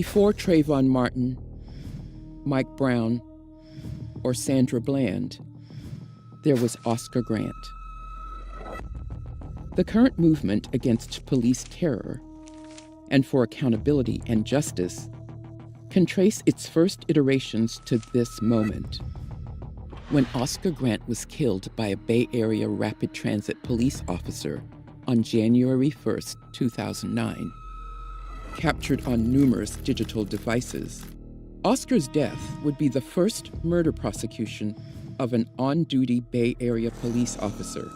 Before Trayvon Martin, Mike Brown, or Sandra Bland, there was Oscar Grant. The current movement against police terror and for accountability and justice can trace its first iterations to this moment, when Oscar Grant was killed by a Bay Area rapid transit police officer on January 1st, 2009. Captured on numerous digital devices, Oscar's death would be the first murder prosecution of an on-duty Bay Area police officer.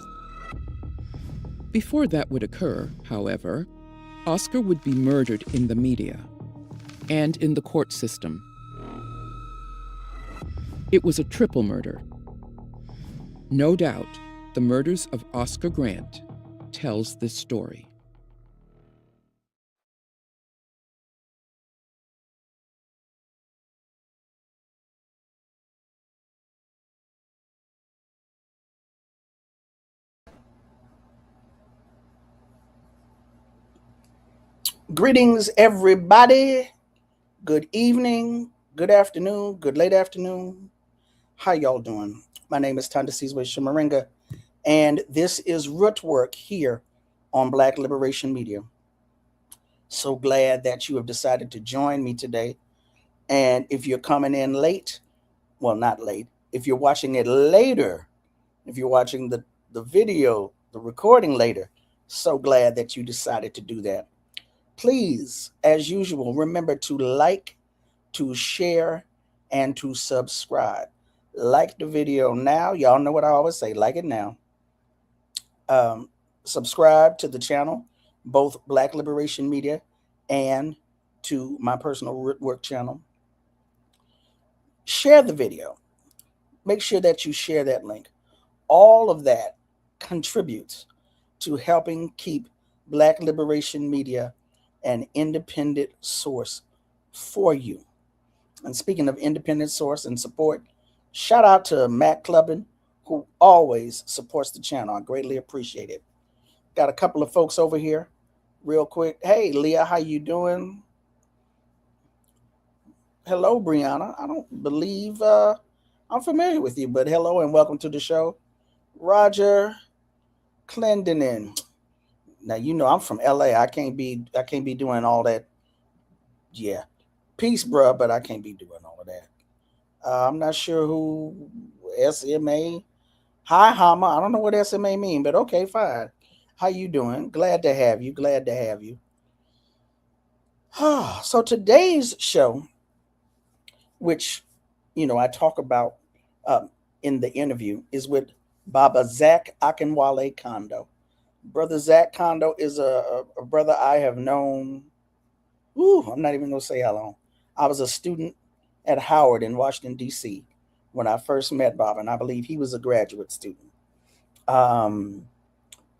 Before that would occur, however, Oscar would be murdered in the media and in the court system. It was a triple murder. No doubt, the murders of Oscar Grant tells this story. Greetings, everybody. Good evening, good afternoon, good late afternoon. How y'all doing? My name is Tandasizwe Shimaringa, and this is Rootwork here on Black Liberation Media. So glad that you have decided to join me today. And if you're coming in late, well, not late, if you're watching it later, if you're watching the video, the recording later, so glad that you decided to do that. Please, as usual, remember to like, to share, and to subscribe. Like the video now. Y'all know what I always say, like it now. Subscribe to the channel, both Black Liberation Media and to my personal Rootwork channel. Share the video. Make sure that you share that link. All of that contributes to helping keep Black Liberation Media an independent source for you. And speaking of independent source and support, shout out to Matt Clubbin, who always supports the channel. I greatly appreciate it. Got a couple of folks over here real quick. Hey, Leah, how you doing? Hello, Brianna. I don't believe I'm familiar with you, but hello and welcome to the show. Roger Clendenin. Now you know I'm from LA. I can't be doing all that. Yeah, peace, bruh, but I can't be doing all of that. I'm not sure who SMA. Hi, Hama. I don't know what SMA mean, but okay, fine. How you doing? Glad to have you. Glad to have you. So today's show, which I talk about in the interview, is with Baba Zak Kondo. Brother Zak Kondo is a brother I have known. I'm not even going to say how long. I was a student at Howard in Washington, D.C. when I first met Baba, and I believe he was a graduate student.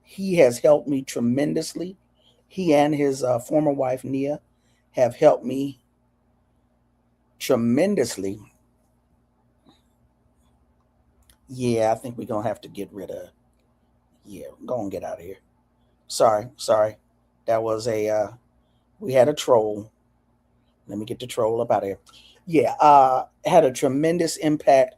He has helped me tremendously. He and his former wife, Nia, have helped me tremendously. Yeah, I think we're going to have to get rid of. Yeah, go and get out of here. Sorry. That was we had a troll. Let me get the troll up out of here. Yeah, had a tremendous impact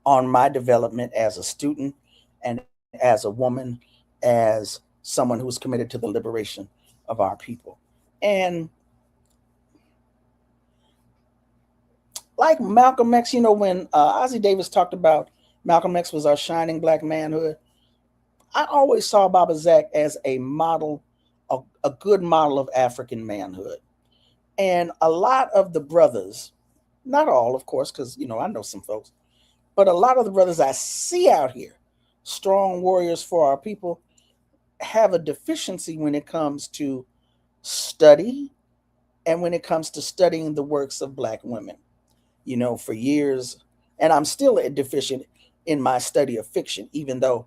on my development as a student and as a woman, as someone who was committed to the liberation of our people. And like Malcolm X, when Ozzie Davis talked about Malcolm X was our shining black manhood, I always saw Baba Zak as a model, a good model of African manhood. And a lot of the brothers, not all, of course, because, I know some folks, but a lot of the brothers I see out here, strong warriors for our people, have a deficiency when it comes to study and when it comes to studying the works of Black women. For years, and I'm still deficient in my study of fiction, even though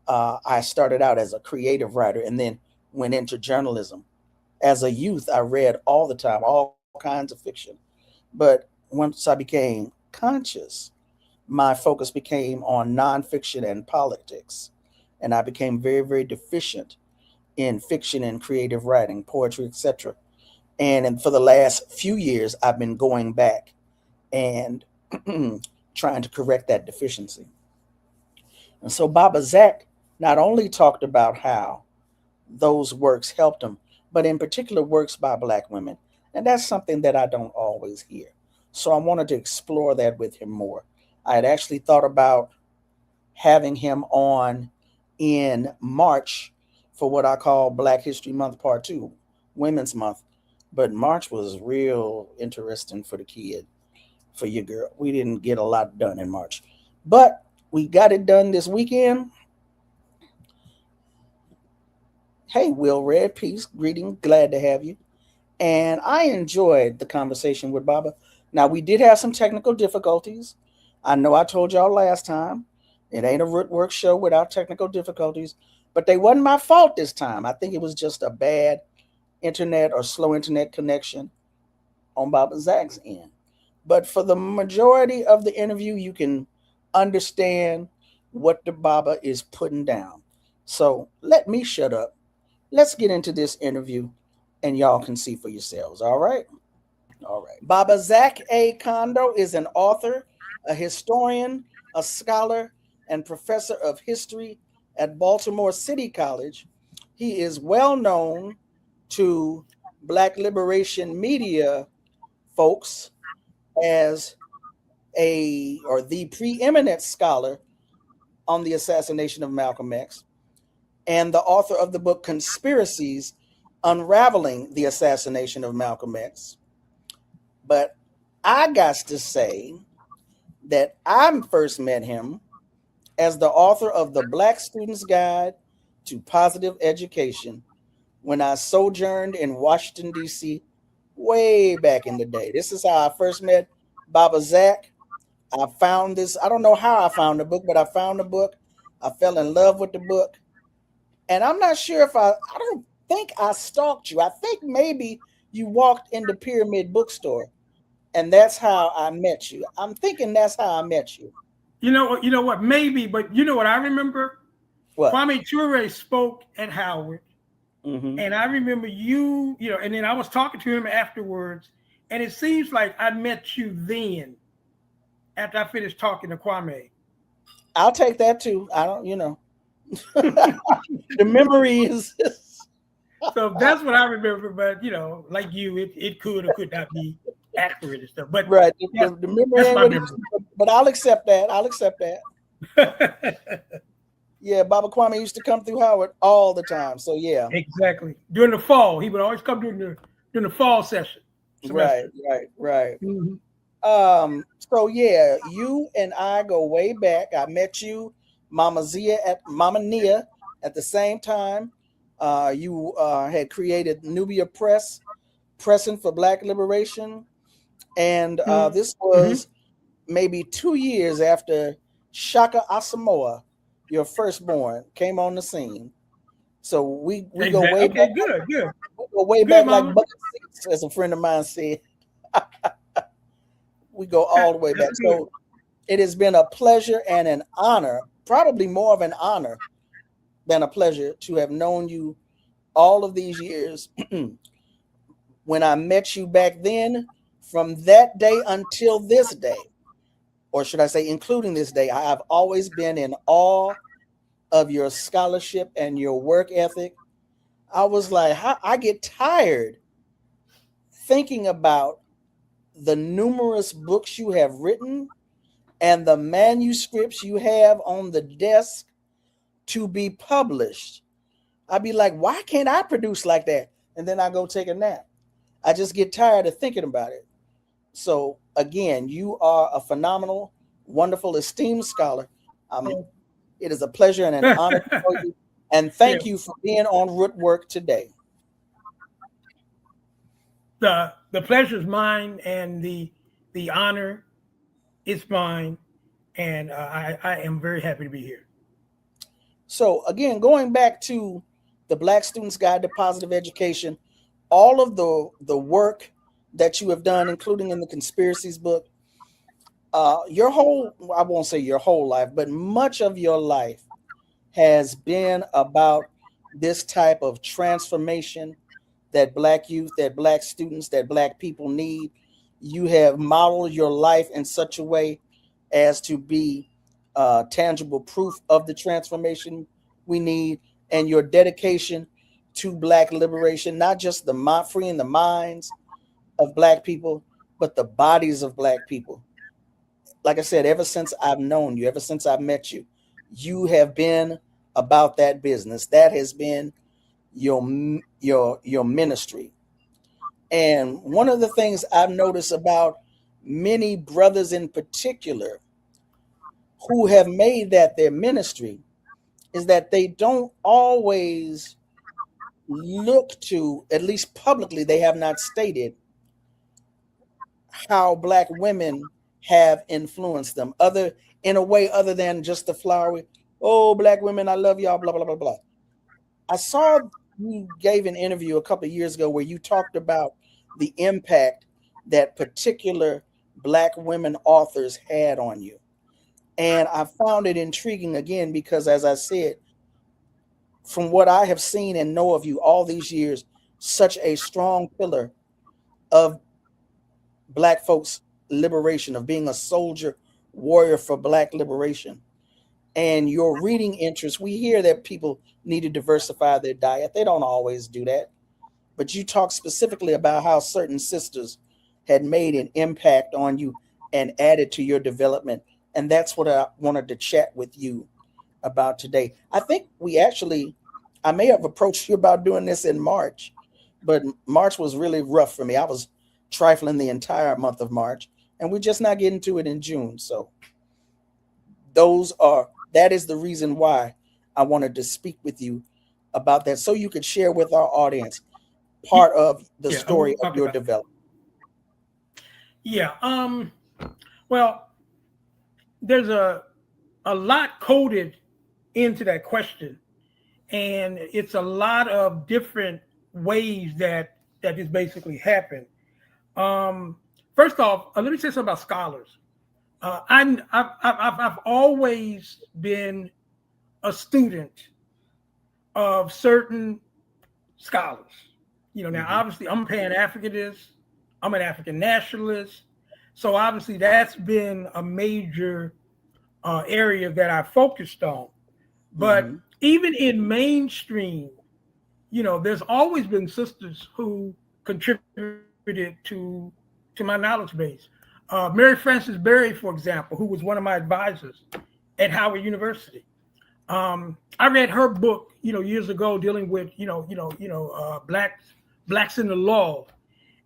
I started out as a creative writer and then went into journalism. As a youth, I read all the time, all kinds of fiction. But once I became conscious, my focus became on nonfiction and politics. And I became very, very deficient in fiction and creative writing, poetry, etc. And for the last few years, I've been going back and trying to correct that deficiency. And so Baba Zak not only talked about how those works helped him, but in particular works by Black women. And that's something that I don't always hear. So I wanted to explore that with him more. I had actually thought about having him on in March for what I call Black History Month Part 2, Women's Month. But March was real interesting for the kid, for your girl. We didn't get a lot done in March. But we got it done this weekend. Hey, Will Red, peace, greeting, glad to have you. And I enjoyed the conversation with Baba. Now, we did have some technical difficulties. I know I told y'all last time, it ain't a Rootwork show without technical difficulties, but they wasn't my fault this time. I think it was just a bad internet or slow internet connection on Baba Zak's end. But for the majority of the interview, you can understand what the Baba is putting down. So let me shut up. Let's get into this interview and y'all can see for yourselves. All right. All right. Baba Zak Kondo is an author, a historian, a scholar, and professor of history at Baltimore City College. He is well known to Black liberation media folks as the preeminent scholar on the assassination of Malcolm X and the author of the book Conspiracies Unraveling the Assassination of Malcolm X. But I got to say that I first met him as the author of the Black Student's Guide to Positive Education when I sojourned in Washington, D.C. way back in the day. This is how I first met Baba Zak. I found this, I don't know how I found the book, but I found the book. I fell in love with the book. And I'm not sure if I don't think I stalked you. I think maybe you walked in the Pyramid Bookstore and that's how I met you. I'm thinking that's how I met you. You know what? Maybe, but you know what I remember? What? Kwame Ture spoke at Howard, and I remember you know, and then I was talking to him afterwards, and it seems like I met you then after I finished talking to Kwame. I'll take that too. I don't, the memory is. So that's what I remember, but like you, it could or could not be accurate and stuff. But right, the memory that's my ain't memory. but I'll accept that. I'll accept that. Yeah, Baba Kwame used to come through Howard all the time. So yeah. Exactly. During the fall. He would always come during the fall session. Semester. Right. So yeah, you and I go way back. I met you, Mama Nia at the same time. You had created Nubia Press, pressing for Black liberation. And this was maybe 2 years after Shaka Asamoah, your firstborn, came on the scene. So we go way back. Good. We go way back like bucket seats, as a friend of mine said. We go all the way back. So it has been a pleasure and an honor, probably more of an honor than a pleasure, to have known you all of these years. When I met you back then, from that day until this day, or should I say including this day, I have always been in awe of your scholarship and your work ethic. I was like, I get tired thinking about the numerous books you have written and the manuscripts you have on the desk to be published. I'd be like, why can't I produce like that? And then I go take a nap. I just get tired of thinking about it. So again, you are a phenomenal, wonderful, esteemed scholar. It is a pleasure and an honor to know you. And thank you for being on Rootwork today. The pleasure is mine, and the honor is mine, and I am very happy to be here. So again, going back to the Black Student's Guide to Positive Education, all of the work that you have done, including in the Conspiracies book, your whole, I won't say your whole life, but much of your life has been about this type of transformation that Black youth, that Black students, that Black people need. You have modeled your life in such a way as to be tangible proof of the transformation we need, and your dedication to Black liberation, not just freeing the minds of Black people, but the bodies of Black people. Like I said, ever since I've known you, ever since I've met you, you have been about that business. That has been your ministry. And one of the things I've noticed about many brothers in particular who have made that their ministry is that they don't always look to, at least publicly, they have not stated how Black women have influenced them, other in a way other than just the flowery, oh, Black women, I love y'all, blah, blah, blah, blah. I saw you gave an interview a couple of years ago where you talked about the impact that particular Black women authors had on you. And I found it intriguing again, because as I said, from what I have seen and know of you all these years, such a strong pillar of Black folks' liberation, of being a soldier warrior for Black liberation. And your reading interest, we hear that people need to diversify their diet. They don't always do that. But you talk specifically about how certain sisters had made an impact on you and added to your development. And that's what I wanted to chat with you about today. I think I may have approached you about doing this in March, but March was really rough for me. I was trifling the entire month of March, and we're just not getting to it in June. So that is the reason why I wanted to speak with you about that, so you could share with our audience part of the story of your development. Yeah. Well, there's a lot coded into that question, and it's a lot of different ways that this basically happened. First off, let me say something about scholars. I've always been a student of certain scholars. Now obviously I'm a Pan-Africanist, I'm an African nationalist, so obviously that's been a major area that I focused on. But even in mainstream, there's always been sisters who contributed to my knowledge base. Mary Frances Berry, for example, who was one of my advisors at Howard University. I read her book, years ago, dealing with, blacks in the law.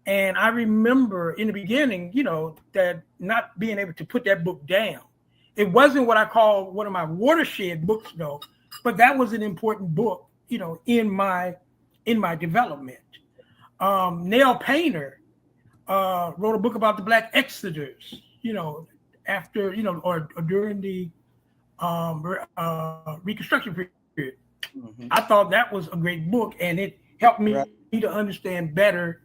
And I remember in the beginning, that not being able to put that book down. It wasn't what I call one of my watershed books, though, but that was an important book, in my development. Nell Painter wrote a book about the Black Exodus, after, or during the Reconstruction period. I thought that was a great book, and it helped me to understand better,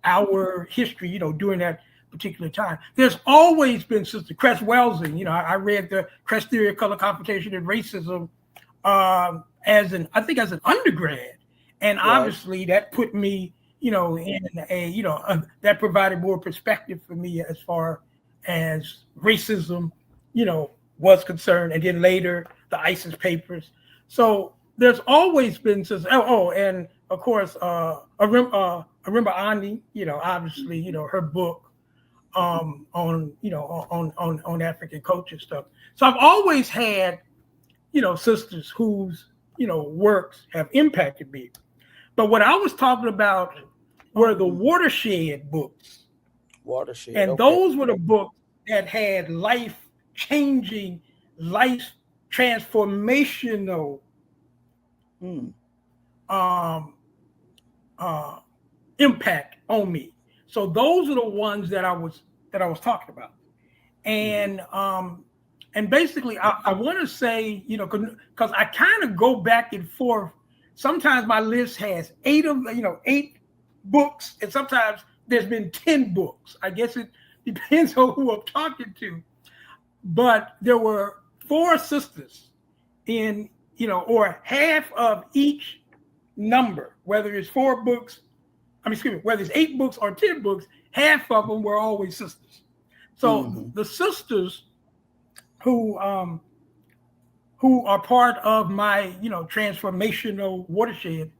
our history, during that particular time. There's always been Sister Cress Welsing. I read the Cress Theory of Color, Confrontation, and Racism as an undergrad, and obviously that put me, in a, that provided more perspective for me as far as racism, was concerned, and then later the ISIS papers. So there's always been, and of course, Arimba Ani, obviously, her book on African culture stuff. So I've always had, sisters whose, works have impacted me. But what I was talking about were the watershed books. And those were the books that had life-changing, life-transformational impact on me. So those are the ones that I was talking about. And basically I want to say, because I kind of go back and forth. Sometimes my list has 8 books, and sometimes there's been 10 books. I guess it depends on who I'm talking to. But there were 4 sisters in, or half of each number, whether it's 4 books, whether it's 8 books or 10 books, half of them were always sisters. So the sisters who are part of my, transformational watershed,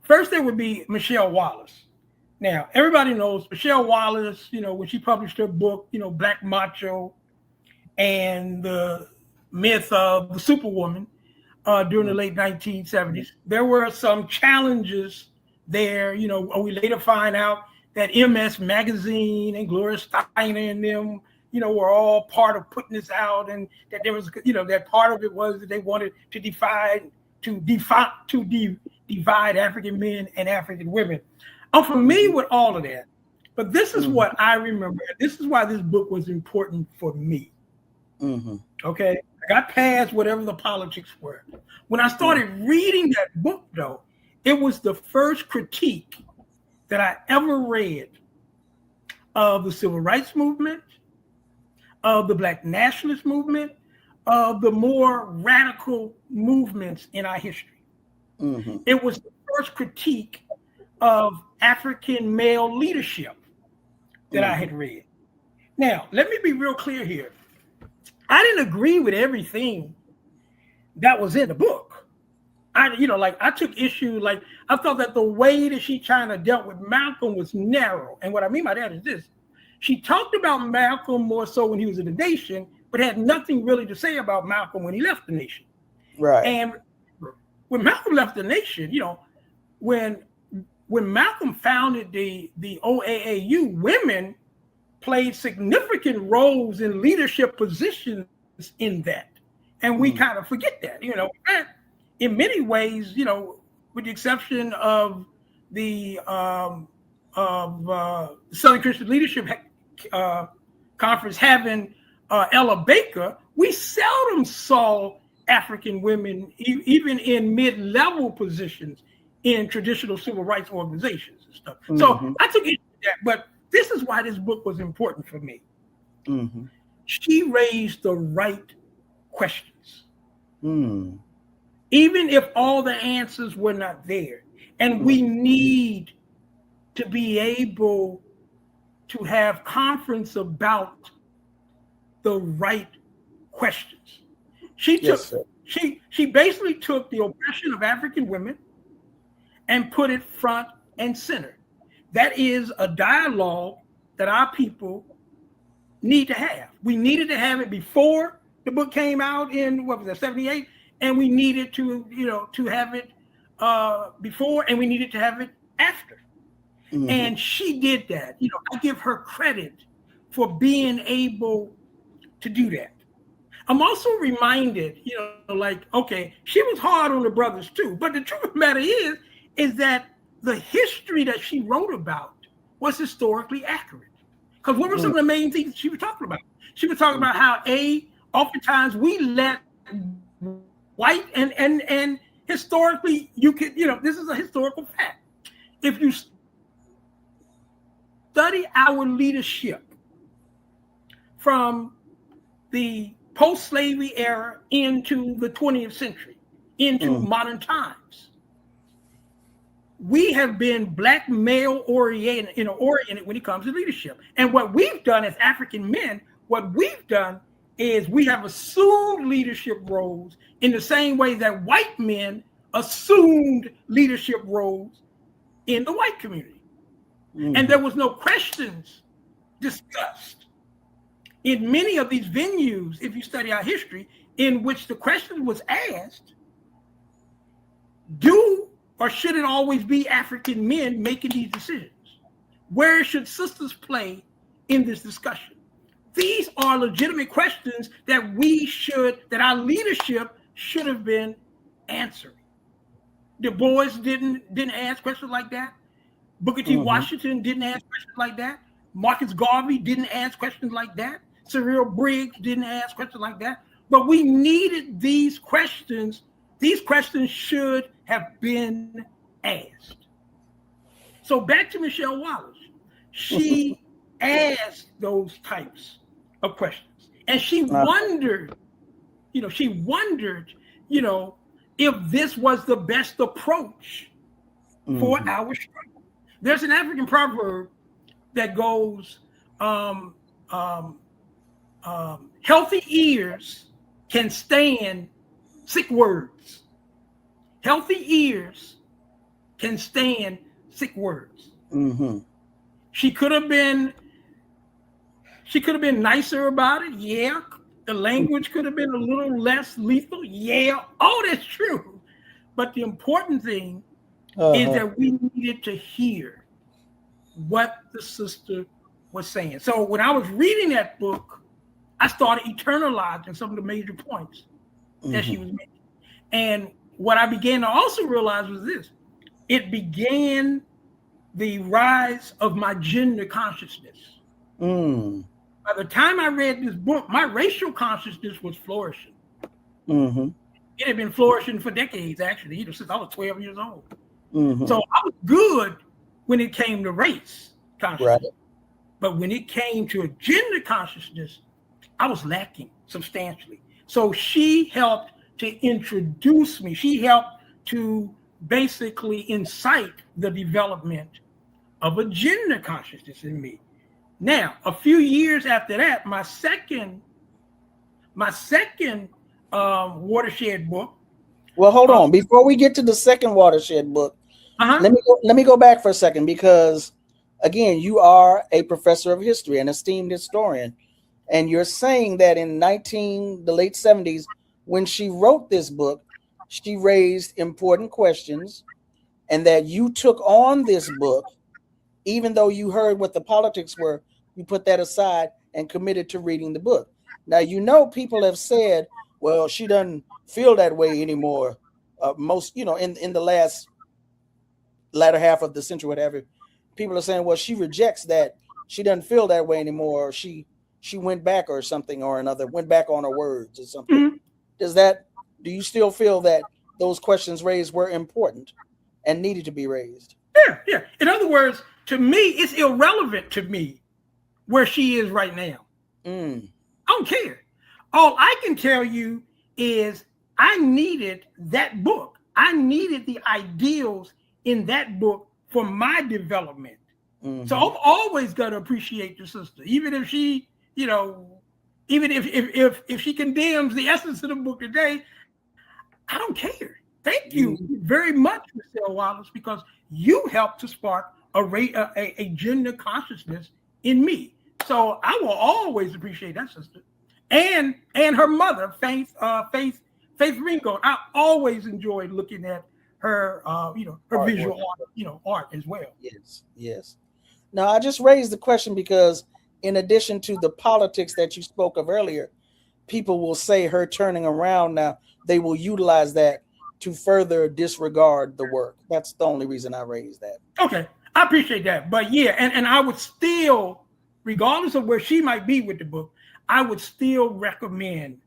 first there would be Michelle Wallace. Now, everybody knows Michelle Wallace, when she published her book, Black Macho and the myth of the Superwoman during the late 1970s, there were some challenges there. We later find out that MS Magazine and Gloria Steiner and them, were all part of putting this out, and that there was, that part of it was that they wanted to divide African men and African women. I'm familiar with all of that, but this is what I remember. This is why this book was important for me. Okay, I got past whatever the politics were. When I started reading that book, though, it was the first critique that I ever read of the civil rights movement, of the Black nationalist movement, of the more radical movements in our history. It was the first critique of African male leadership that I had read. Now, let me be real clear here. I didn't agree with everything that was in the book. I took issue, I thought that the way that she kind of dealt with Malcolm was narrow. And what I mean by that is this. She talked about Malcolm more so when he was in the nation, but had nothing really to say about Malcolm when he left the nation. Right. And when Malcolm left the nation, when Malcolm founded the OAAU, women played significant roles in leadership positions in that. And we kind of forget that, and in many ways, with the exception of the Southern Christian Leadership Conference having Ella Baker, we seldom saw African women even in mid-level positions in traditional civil rights organizations and stuff. So I took issue with that, but this is why this book was important for me. She raised the right questions. Even if all the answers were not there. And we need to be able to have conference about the right questions. She basically took the oppression of African women and put it front and center. That is a dialogue that our people need to have. We needed to have it before the book came out in 78, and we needed to have it before, and we needed to have it after. And she did that. I give her credit for being able to do that. I'm also reminded, okay, she was hard on the brothers too, but the truth of the matter is that the history that she wrote about was historically accurate. Because what were some of the main things she was talking about? She was talking about how oftentimes we let white and historically, this is a historical fact. If you study our leadership from the post-slavery era into the 20th century, into modern times, we have been Black male oriented when it comes to leadership. And what we've done as African men, is we have assumed leadership roles in the same way that white men assumed leadership roles in the white community. And there was no questions discussed in many of these venues, if you study our history, in which the question was asked, do or should it always be African men making these decisions? Where should sisters play in this discussion? These are legitimate questions that our leadership should have been answering. Du Bois didn't ask questions like that. Booker T. Washington didn't ask questions like that. Marcus Garvey didn't ask questions like that. Cyril Briggs didn't ask questions like that. But we needed these questions. These questions should have been asked. So back to Michelle Wallace. She asked those types of questions. And she wondered, if this was the best approach for our struggle. There's an African proverb that goes, healthy ears can stand sick words. Healthy ears can stand sick words. She could have been nicer about it. Yeah. The language could have been a little less lethal. Yeah. Oh, that's true. But the important thing is that we needed to hear what the sister was saying. So when I was reading that book, I started internalizing some of the major points that she was making. And what I began to also realize was this. It began the rise of my gender consciousness. By the time I read this book, my racial consciousness was flourishing. It had been flourishing for decades, actually, since I was 12 years old. So I was good when it came to race consciousness. Right. But when it came to a gender consciousness, I was lacking substantially. So she helped to introduce me. She helped to basically incite the development of a gender consciousness in me. Now, a few years after that, my second watershed book. Well, hold on. Before we get to the second watershed book, let me go back for a second, because again, you are a professor of history, an esteemed historian, and you're saying that in the late 70s, when she wrote this book, she raised important questions, and that you took on this book, even though you heard what the politics were, you put that aside and committed to reading the book. Now, people have said, well, she doesn't feel that way anymore. Most, in the latter half of the century, whatever, people are saying, well, she rejects that. She doesn't feel that way anymore. Or she went back or something or another, went back on her words or something. Do you still feel that those questions raised were important and needed to be raised? Yeah. In other words, to me, it's irrelevant to me where she is right now. I don't care. All I can tell you is I needed that book. I needed the ideals in that book for my development. So I've always got to appreciate the sister, even if she, even if she condemns the essence of the book today, I don't care. Thank you very much, Michelle Wallace, because you helped to spark a gender consciousness in me. So I will always appreciate that sister, and her mother, Faith Ringo. I always enjoyed looking at her, her visual art as well. Yes. Now, I just raised the question because, in addition to the politics that you spoke of earlier, people will say her turning around now, they will utilize that to further disregard the work. That's the only reason I raised that. Okay, I appreciate that. But yeah, and I would still, regardless of where she might be with the book, I would still recommend,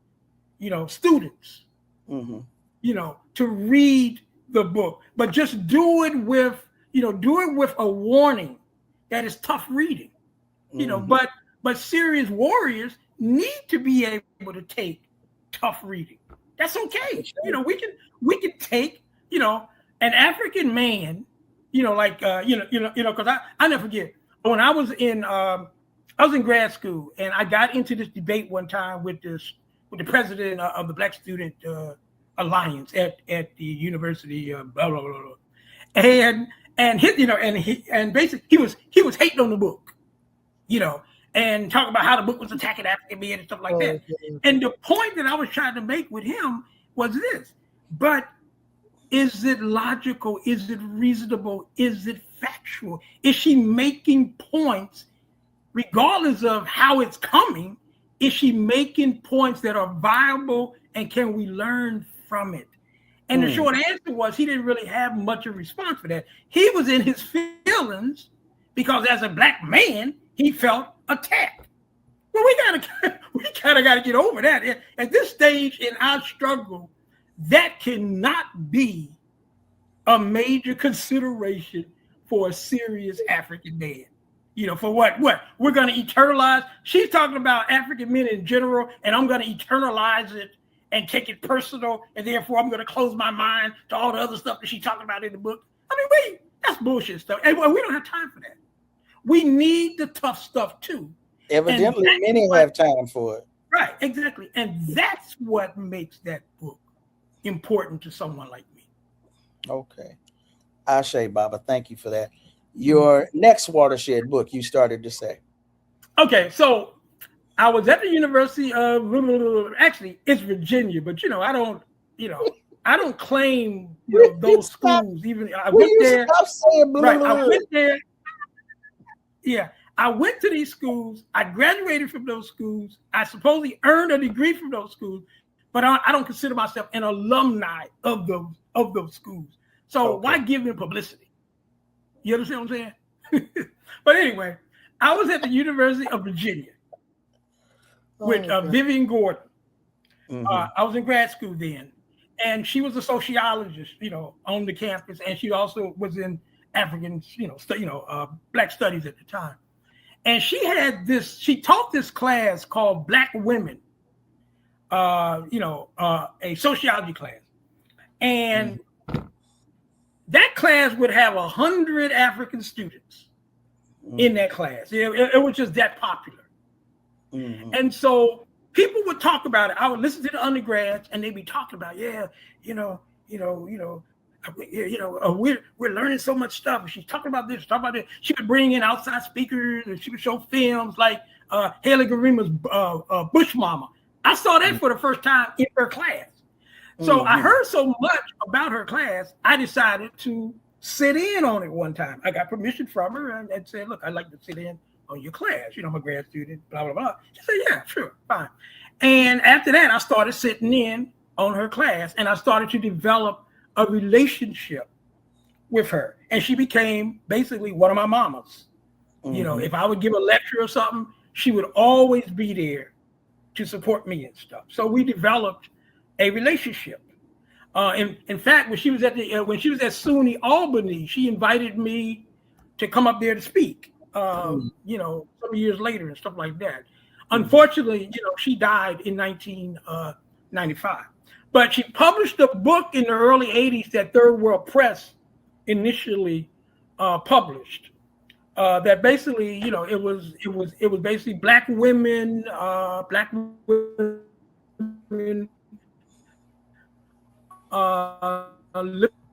students, to read the book, but just do it with a warning that it's tough reading, but serious warriors need to be able to take tough reading. That's okay. We can take, an African man, because I never forget when I was in grad school, and I got into this debate one time with the president of the Black Student Alliance at the University of blah blah blah, blah. and basically he was hating on the book, and talking about how the book was attacking African men and stuff like that. And the point that I was trying to make with him was this: but is it logical? Is it reasonable? Is it factual? Is she making points, regardless of how it's coming? Is she making points that are viable, and can we learn from it? And the short answer was he didn't really have much of a response for that. He was in his feelings because as a Black man, he felt attacked. Well, we kind of got to get over that. At this stage in our struggle, that cannot be a major consideration for a serious African man. For what? We're going to eternalize. She's talking about African men in general, and I'm going to eternalize it and take it personal, and therefore I'm going to close my mind to all the other stuff that she's talking about in the book. I mean, wait, that's bullshit stuff. And we don't have time for that. We need the tough stuff too. Evidently, many have time for it. Right, exactly. And that's what makes that book important to someone like me. Okay. Ashe, Baba, thank you for that. Your next watershed book, you started to say. Okay, so I was at the University of, actually, it's Virginia, but I don't claim those schools. Even I went there. Stop saying right, I went there. Yeah, I went to these schools. I graduated from those schools. I supposedly earned a degree from those schools, but I don't consider myself an alumni of those schools. So why give them publicity? You understand what I'm saying? But anyway, I was at the University of Virginia with Vivian Gordon. I was in grad school then, and she was a sociologist, on the campus, and she also was in African, Black studies at the time. And she taught this class called Black Women, a sociology class. And that class would have 100 African students in that class. It was just that popular. And so people would talk about it. I would listen to the undergrads, and they'd be talking about, we're learning so much stuff. She's talking about this, talking about that. She would bring in outside speakers, and she would show films like Haley Garima's Bush Mama. I saw that for the first time in her class. So I heard so much about her class, I decided to sit in on it one time. I got permission from her and said, look, I'd like to sit in on your class. I'm a grad student, blah, blah, blah. She said, yeah, sure, fine. And after that, I started sitting in on her class, and I started to develop a relationship with her. And she became basically one of my mamas. If I would give a lecture or something, she would always be there to support me and stuff. So we developed a relationship. In fact, when she was at SUNY Albany, she invited me to come up there to speak. Some years later and stuff like that. Unfortunately, she died in 1995. But she published a book in the early 80s that Third World Press initially published. That basically, it was basically Black women,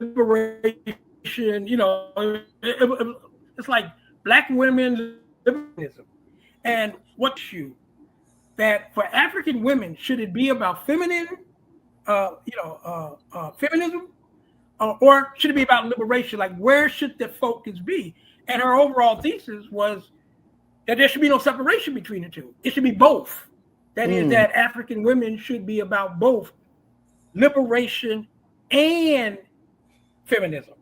liberation. It's like Black women liberalism. And that for African women, should it be about feminism, or should it be about liberation? Like, where should the focus be? And her overall thesis was that there should be no separation between the two. It should be both. That is, that African women should be about both liberation and feminism.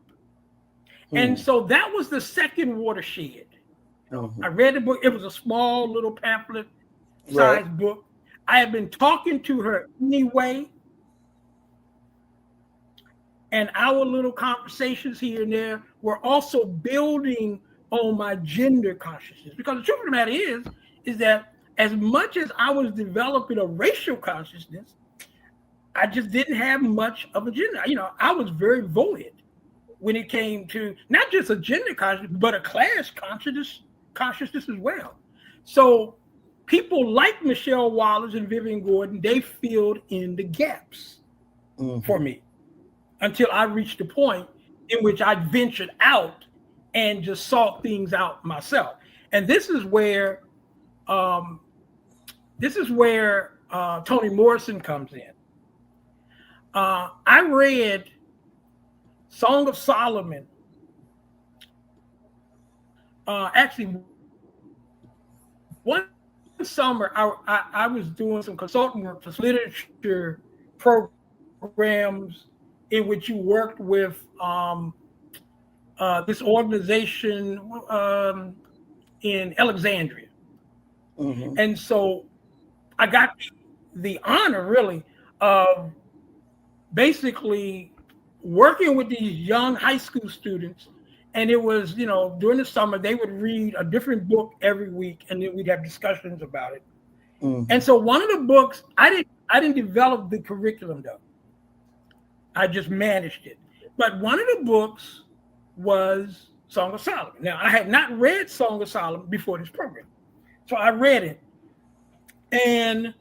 And so that was the second watershed. I read the book. It was a small little pamphlet sized book. I have been talking to her anyway. And our little conversations here and there were also building on my gender consciousness. Because the truth of the matter is that as much as I was developing a racial consciousness, I just didn't have much of a gender. I was very void when it came to not just a gender consciousness, but a class consciousness as well. So people like Michelle Wallace and Vivian Gordon, they filled in the gaps for me until I reached the point in which I ventured out and just sought things out myself. And this is where Toni Morrison comes in. I read Song of Solomon. Actually, one summer I was doing some consulting work for literature programs in which you worked with this organization in Alexandria. And so I got the honor, really, of basically working with these young high school students. And it was, during the summer, they would read a different book every week, and then we'd have discussions about it. And so one of the books, I I didn't develop the curriculum though. I just managed it. But one of the books was Song of Solomon. Now, I had not read Song of Solomon before this program. So I read it. And,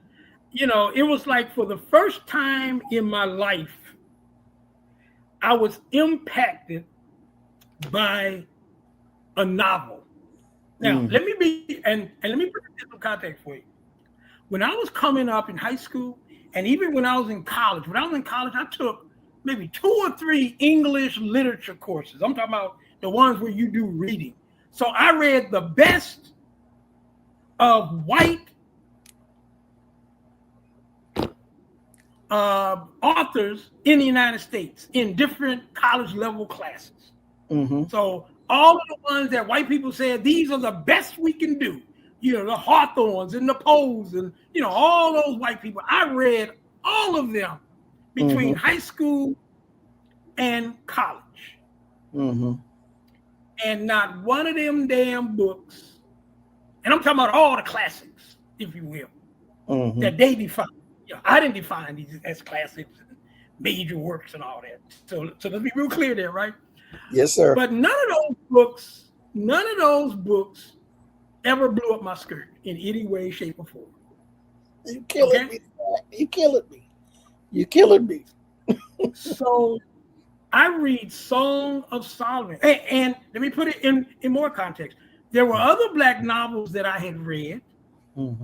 you know, it was like for the first time in my life, I was impacted by a novel. Now, let me put it in some context for you. When I was coming up in high school, and even when I was in college, I took maybe 2 or 3 English literature courses. I'm talking about the ones where you do reading. So I read the best of white authors in the United States in different college level classes. So all of the ones that white people said, these are the best we can do. You know, the Hawthornes and the Poes and, you know, all those white people. I read all of them between high school and college. And not one of them damn books, and I'm talking about all the classics, if you will, that they define. You know, I didn't define these as classics and major works and all that. So let's be real clear there, right? Yes, sir. But none of those books ever blew up my skirt in any way, shape, or form. You killing me. You killing me. You killing me. So I read Song of Solomon. And let me put it in more context. There were other Black novels that I had read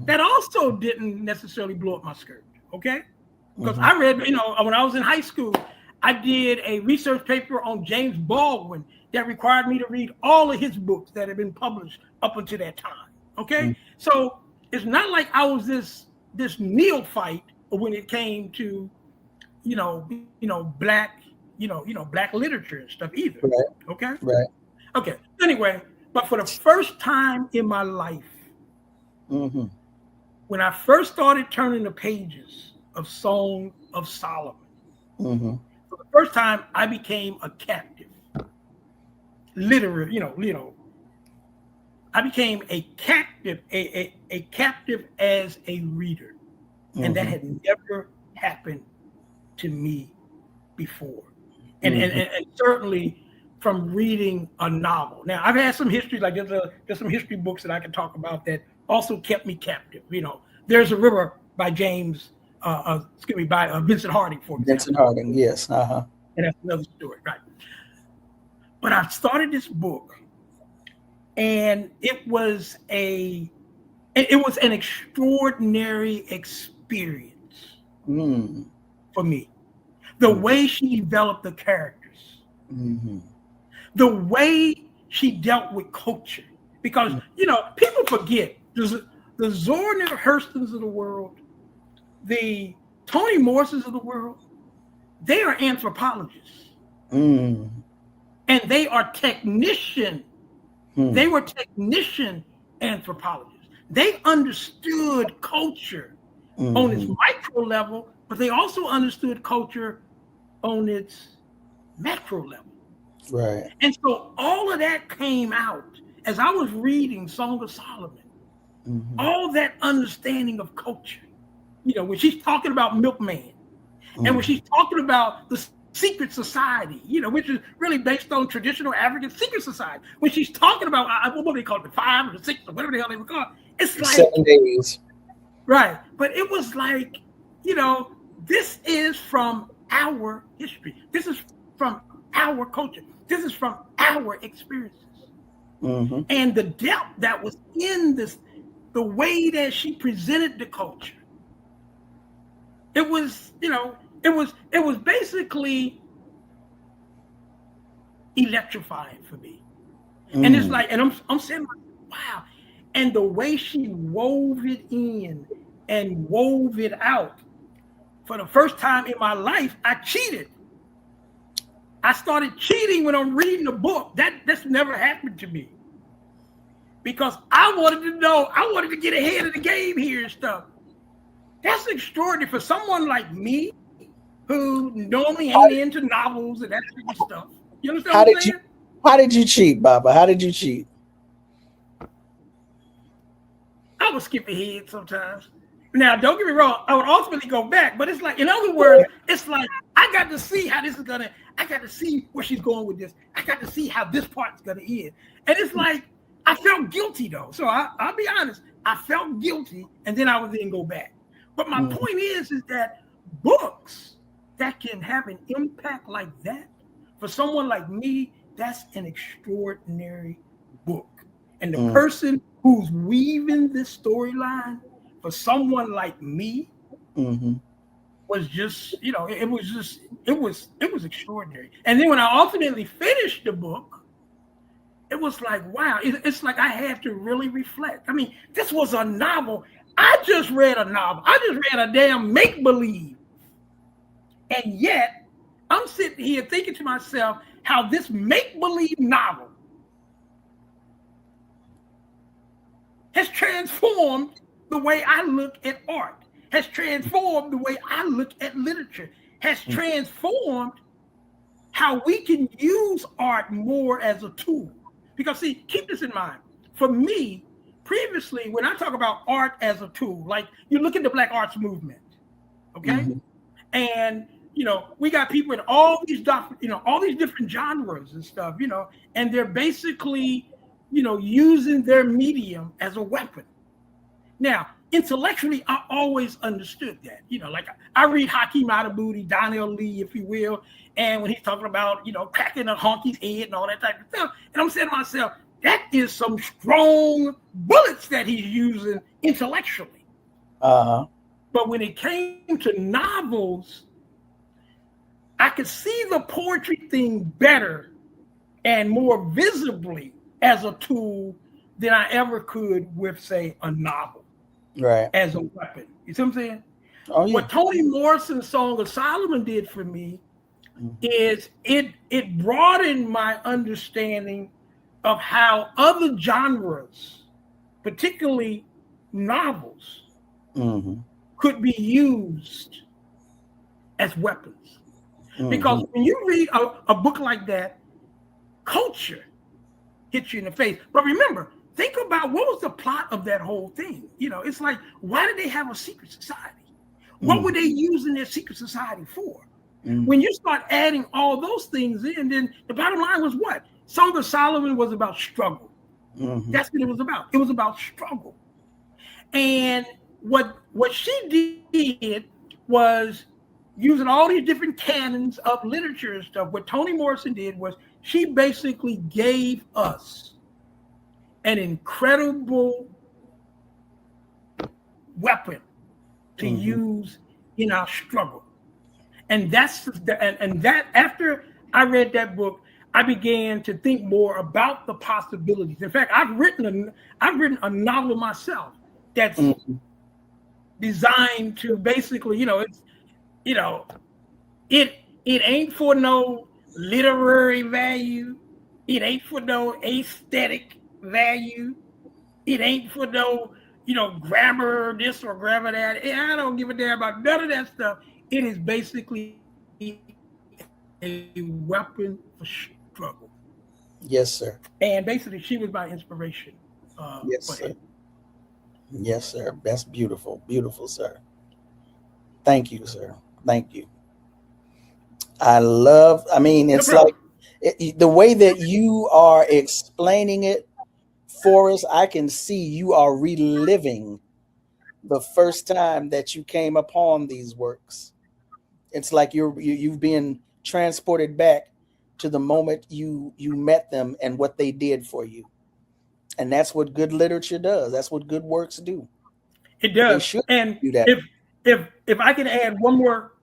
that also didn't necessarily blow up my skirt. Okay? Because I read, you know, when I was in high school, I did a research paper on James Baldwin that required me to read all of his books that had been published up until that time. Okay? So it's not like I was this neophyte when it came to, Black, Black literature and stuff either. Right. Okay? Right. Okay. Anyway, but for the first time in my life, when I first started turning the pages of Song of Solomon, for the first time I became a captive. Literally, I became a captive, a captive as a reader. And that had never happened to me before. And certainly from reading a novel. Now, I've had some history, like there's some history books that I can talk about that also kept me captive. You know, There's a River by Vincent Harding, for example. Vincent Harding, yes. And that's another story, right? But I started this book, and it was an extraordinary experience for me. The way she developed the characters, the way she dealt with culture, because people forget the Zora Neale Hurstons of the world, the Toni Morrises of the world, they are anthropologists. And they are technician. They were technician anthropologists. They understood culture on its micro level, but they also understood culture on its macro level. Right. And so all of that came out as I was reading Song of Solomon. All that understanding of culture. When she's talking about Milkman, and when she's talking about the secret society, which is really based on traditional African secret society. When she's talking about what do they call it, the 5 or the 6 or whatever the hell they would call it, it's like 7 days. Right. But it was like, this is from our history. This is from our culture. This is from our experiences. And the depth that was in this, the way that she presented the culture, it was, it was basically electrifying for me. And it's like, and I'm saying, wow. And the way she wove it in and wove it out, for the first time in my life, I cheated. I started cheating when I'm reading a book. That's never happened to me. Because I wanted to know, I wanted to get ahead of the game here and stuff. That's extraordinary for someone like me, who normally ain't into novels and that kind of stuff. You understand what I'm saying? How did you cheat, Baba? How did you cheat? I would skip ahead sometimes. Now, don't get me wrong, I would ultimately go back, but it's like, in other words, it's like I got to see how this is gonna, I got to see where she's going with this. I got to see how this part's gonna end. And it's like I felt guilty though. So I'll be honest, I felt guilty, and then I would then go back. But my point is that books that can have an impact like that, for someone like me, that's an extraordinary book. And the person who's weaving this storyline for someone like me was just, it was extraordinary. And then when I ultimately finished the book, it was like, wow, it's like I had to really reflect. I mean, this was a novel. I just read a novel. I just read a damn make-believe. And yet, I'm sitting here thinking to myself how this make-believe novel has transformed the way I look at art, has transformed the way I look at literature, has transformed how we can use art more as a tool. Because see, keep this in mind. For me, previously, when I talk about art as a tool, like you look at the Black Arts Movement, okay? And we got people in all these different genres and stuff, and they're basically, using their medium as a weapon. Now, intellectually, I always understood that. Like I read Hakeem Adabudi, Donnell Lee, if you will, and when he's talking about, cracking a honky's head and all that type of stuff, and I'm saying to myself, that is some strong bullets that he's using intellectually. But when it came to novels, I could see the poetry thing better and more visibly as a tool than I ever could with, say, a novel, right? As a weapon. You see what I'm saying? Oh, yeah. What Toni Morrison's Song of Solomon did for me is it broadened my understanding of how other genres, particularly novels, could be used as weapons. Because when you read a book like that, culture hits you in the face. But remember, think about what was the plot of that whole thing. It's like, why did they have a secret society? What were they using their secret society for? When you start adding all those things in, then the bottom line was what? Song of Solomon was about struggle. That's what it was about. It was about struggle. And what she did was using all these different canons of literature and stuff. What Toni Morrison did was she basically gave us an incredible weapon to use in our struggle. And that after I read that book, I began to think more about the possibilities. In fact, I've written a novel myself that's designed to basically, it ain't for no literary value. It ain't for no aesthetic value. It ain't for no, grammar this or grammar that. I don't give a damn about none of that stuff. It is basically a weapon for struggle. Yes, sir. And basically, she was my inspiration. Yes, sir. Yes, sir. That's beautiful. Beautiful, sir. Thank you, sir. Thank you. It's like the way that you are explaining it for us, I can see you are reliving the first time that you came upon these works. It's like you've been transported back to the moment you met them and what they did for you. And that's what good literature does. That's what good works do. It does. And do that. If I can add one more,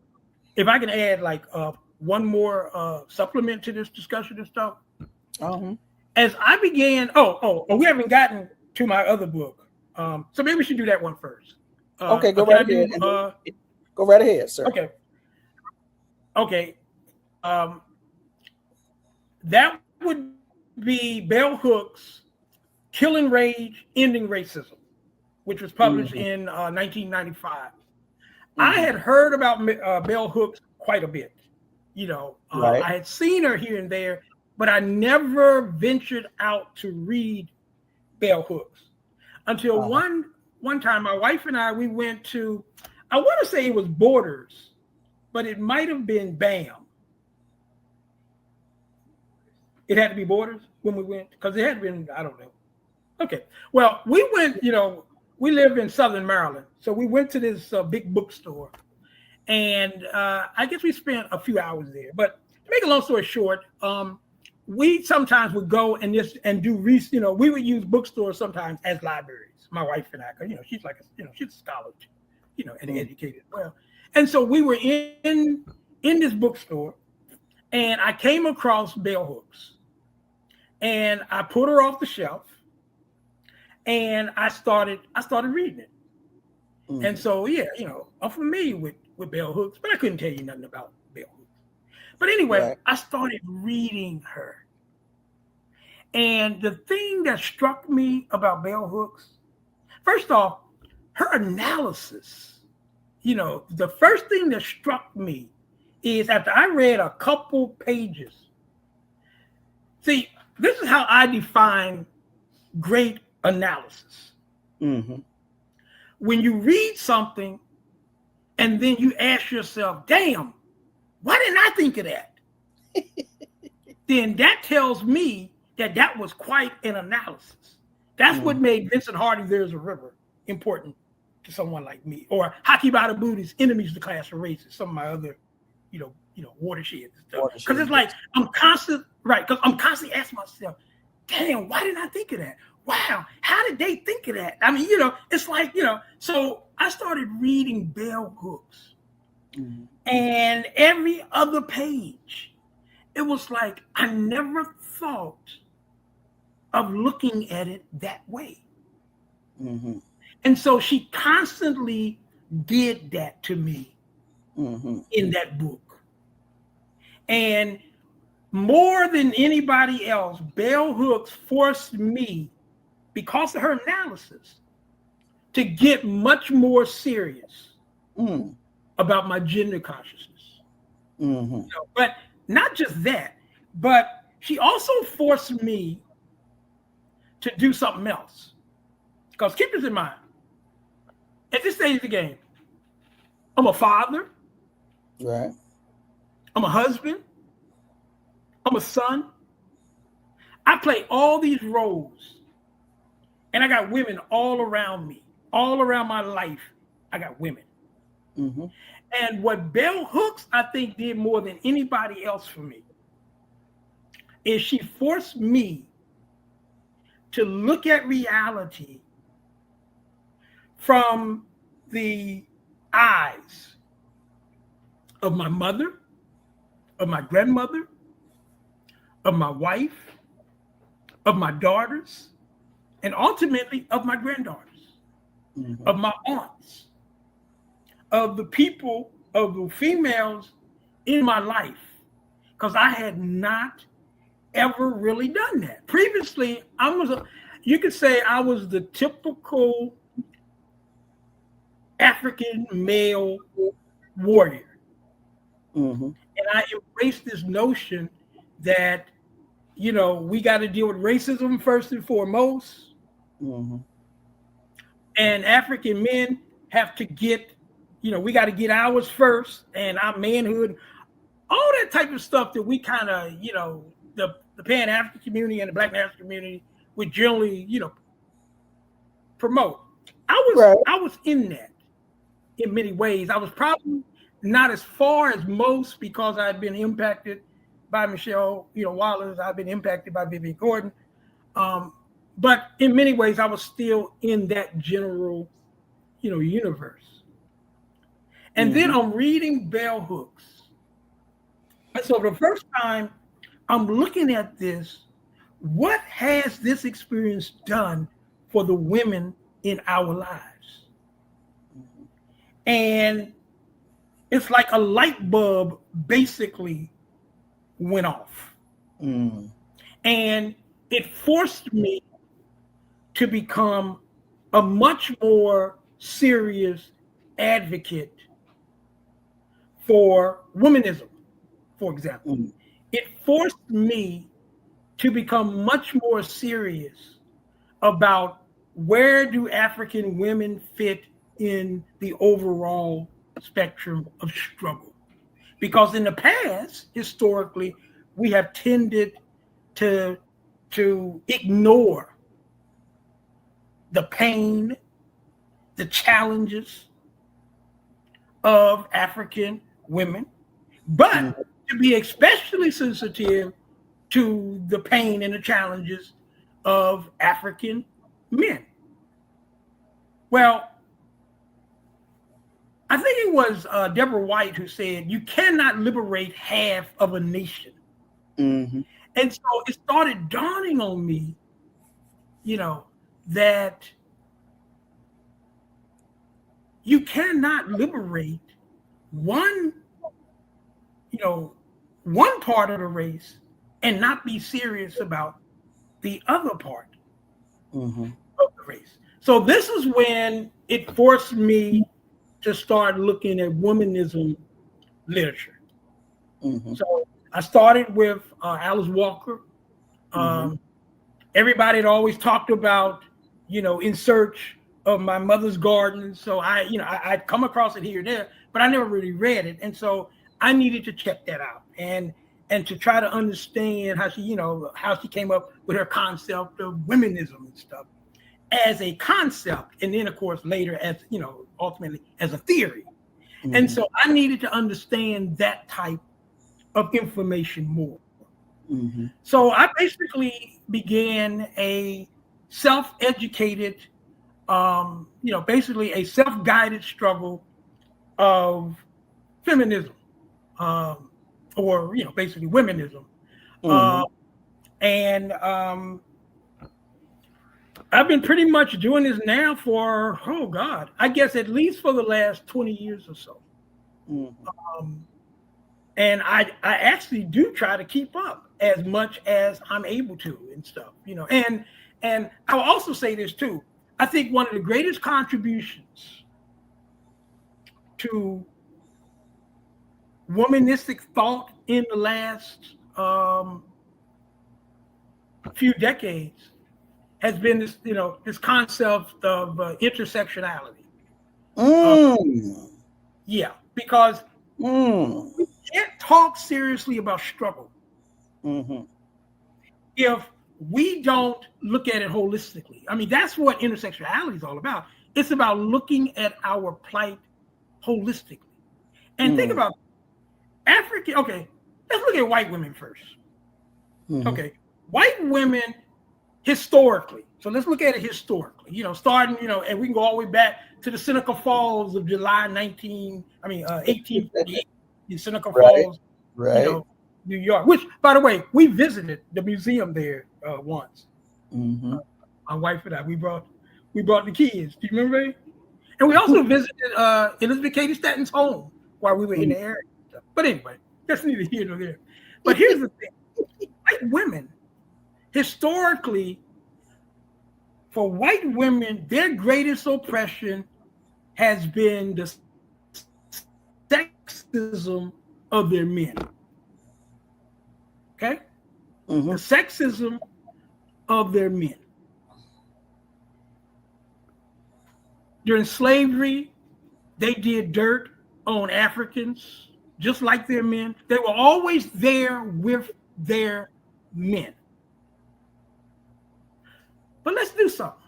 one more supplement to this discussion and stuff. As I began, we haven't gotten to my other book. So maybe we should do that one first. Okay, go right ahead. Go right ahead, sir. Okay. That would be Bell Hooks' Killing Rage, Ending Racism, which was published in 1995. I had heard about Bell Hooks quite a bit. I had seen her here and there, but I never ventured out to read Bell Hooks until one time, my wife and I, we went to, I want to say it was Borders, but it might have been BAM. It had to be Borders when we went, because it had been, I don't know. Okay. Well, we went, we live in Southern Maryland. So we went to this big bookstore. And I guess we spent a few hours there. But to make a long story short, we sometimes would go and do research. We would use bookstores sometimes as libraries. My wife and I, because she's like, she's a scholar, and educated well. And so we were in this bookstore, and I came across bell hooks, and I put her off the shelf, and I started reading it. Mm-hmm. And so I'm familiar with bell hooks, but I couldn't tell you nothing about bell hooks. But anyway, right. I started reading her. And the thing that struck me about bell hooks, first off, her analysis, the first thing that struck me is after I read a couple pages. See, this is how I define great analysis. Mm-hmm. When you read something and then you ask yourself, damn, why didn't I think of that? Then that tells me that was quite an analysis. That's what made Vincent Harding, There's a River, important to someone like me. Or Haki Badabudi's Enemies of the Class of Races, some of my other, watersheds and stuff. Because it's like, I'm constantly asking myself, damn, why didn't I think of that? Wow, how did they think of that? I mean, it's like, so I started reading bell hooks. Mm-hmm. And every other page, it was like, I never thought of looking at it that way. Mm-hmm. And so she constantly did that to me in that book. And more than anybody else, bell hooks forced me, because of her analysis, to get much more serious about my gender consciousness. Mm-hmm. But not just that, but she also forced me to do something else. Because keep this in mind, at this stage of the game, I'm a father. Right. I'm a husband. I'm a son. I play all these roles. And I got women all around me, all around my life. I got women. Mm-hmm. And what bell hooks, I think, did more than anybody else for me is she forced me to look at reality from the eyes of my mother, of my grandmother, of my wife, of my daughters, and ultimately of my granddaughters, of my aunts, of the people, of the females in my life, because I had not ever really done that. Previously, you could say I was the typical African male warrior. Mm-hmm. And I embraced this notion that, we got to deal with racism first and foremost. Mm-hmm. And African men have to get, we got to get ours first, and our manhood, all that type of stuff that we kind of, the Pan-African community and the Black National community would generally, promote. I was in that in many ways. I was probably not as far as most because I had been impacted by Michelle, Wallace. I've been impacted by Vivian Gordon. But in many ways, I was still in that general, universe. And then I'm reading bell hooks. And so the first time I'm looking at this, what has this experience done for the women in our lives? And it's like a light bulb basically went off. And it forced me to become a much more serious advocate for womanism, for example. It forced me to become much more serious about where do African women fit in the overall spectrum of struggle? Because in the past, historically, we have tended to ignore the pain, the challenges of African women, but to be especially sensitive to the pain and the challenges of African men. Well, I think it was Deborah White who said, you cannot liberate half of a nation. Mm-hmm. And so it started dawning on me, that you cannot liberate one part of the race and not be serious about the other part of the race. So this is when it forced me to start looking at womanism literature. So I started with Alice Walker. Everybody had always talked about, In Search of My Mother's Garden. So I'd come across it here and there, but I never really read it. And so I needed to check that out and to try to understand how she came up with her concept of womenism and stuff as a concept. And then of course, later as, ultimately as a theory. And so I needed to understand that type of information more. So I basically began a self-educated, basically a self-guided struggle of feminism, or basically womenism. And I've been pretty much doing this now for, I guess at least for the last 20 years or so. And I actually do try to keep up as much as I'm able to and stuff, and I'll also say this too. I think one of the greatest contributions to womanistic thought in the last few decades has been this, this concept of intersectionality. Because we can't talk seriously about struggle if we don't look at it holistically. I mean, that's what intersectionality is all about. It's about looking at our plight holistically. And think about African, okay, let's look at white women first. Okay, white women historically. So let's look at it historically, starting, and we can go all the way back to the Seneca Falls of July 1848 in Seneca Falls, New York, which, by the way, we visited the museum there once. My wife and I, we brought the kids. Do you remember? And we also visited Elizabeth Cady Stanton's home while we were in the area. But anyway, that's neither here nor there. But here's the thing. White women, historically, for white women, their greatest oppression has been the sexism of their men. Okay? The sexism of their men. During slavery, they did dirt on Africans, just like their men. They were always there with their men. But let's do something.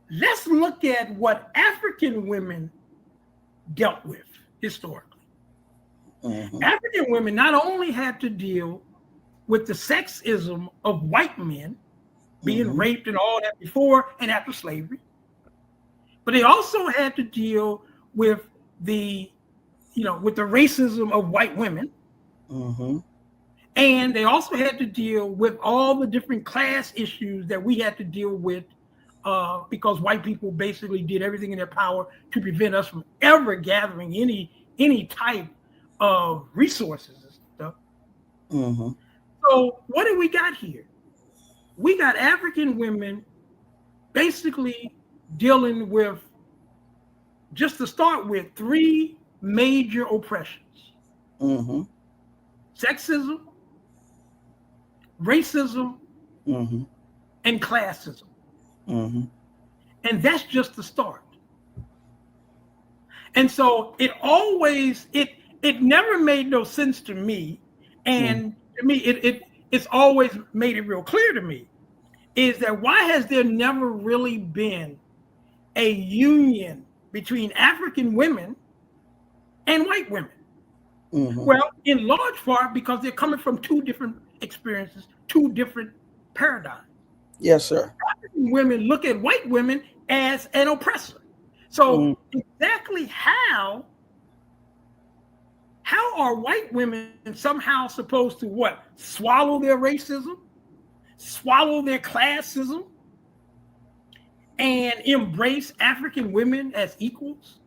Let's look at what African women dealt with historically. African women not only had to deal with the sexism of white men being raped and all that before and after slavery, but they also had to deal with the racism of white women. And they also had to deal with all the different class issues that we had to deal with because white people basically did everything in their power to prevent us from ever gathering any type of resources and stuff. So what do we got here? We got African women basically dealing with, just to start with, three major oppressions. Sexism, racism, and classism. Mm-hmm. And that's just the start. And so it never made no sense to me. And to me, it's always made it real clear to me is that why has there never really been a union between African women and white women? Mm-hmm. Well, in large part because they're coming from two different experiences, two different paradigms. Yes, sir. African women look at white women as an oppressor. So exactly how are white women somehow supposed to what? Swallow their racism, swallow their classism, and embrace African women as equals?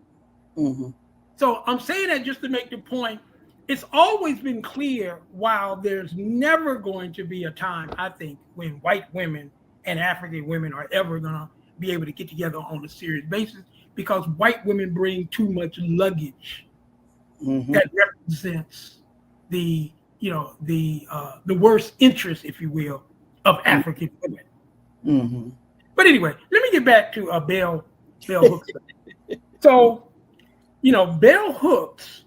Mm-hmm. So I'm saying that just to make the point, it's always been clear, while there's never going to be a time, I think, when white women and African women are ever going to be able to get together on a serious basis, because white women bring too much luggage that represents the worst interest, if you will, of African women. Mm-hmm. But anyway, let me get back to Bell Hooks. So, Bell Hooks,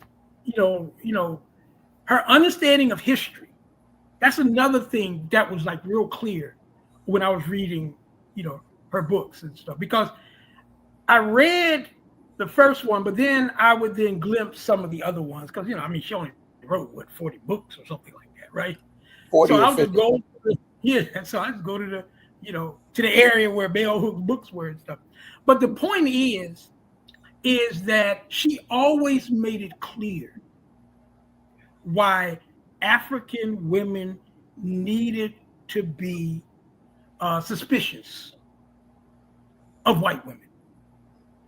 her understanding of history, that's another thing that was like real clear when I was reading, her books and stuff, because I read the first one, but then I would then glimpse some of the other ones because, she only wrote 40 books or something like that, right? 40 so or I 50. So I just go to the, to the area where Bell Hooks books were and stuff. But the point is that she always made it clear why African women needed to be suspicious of white women.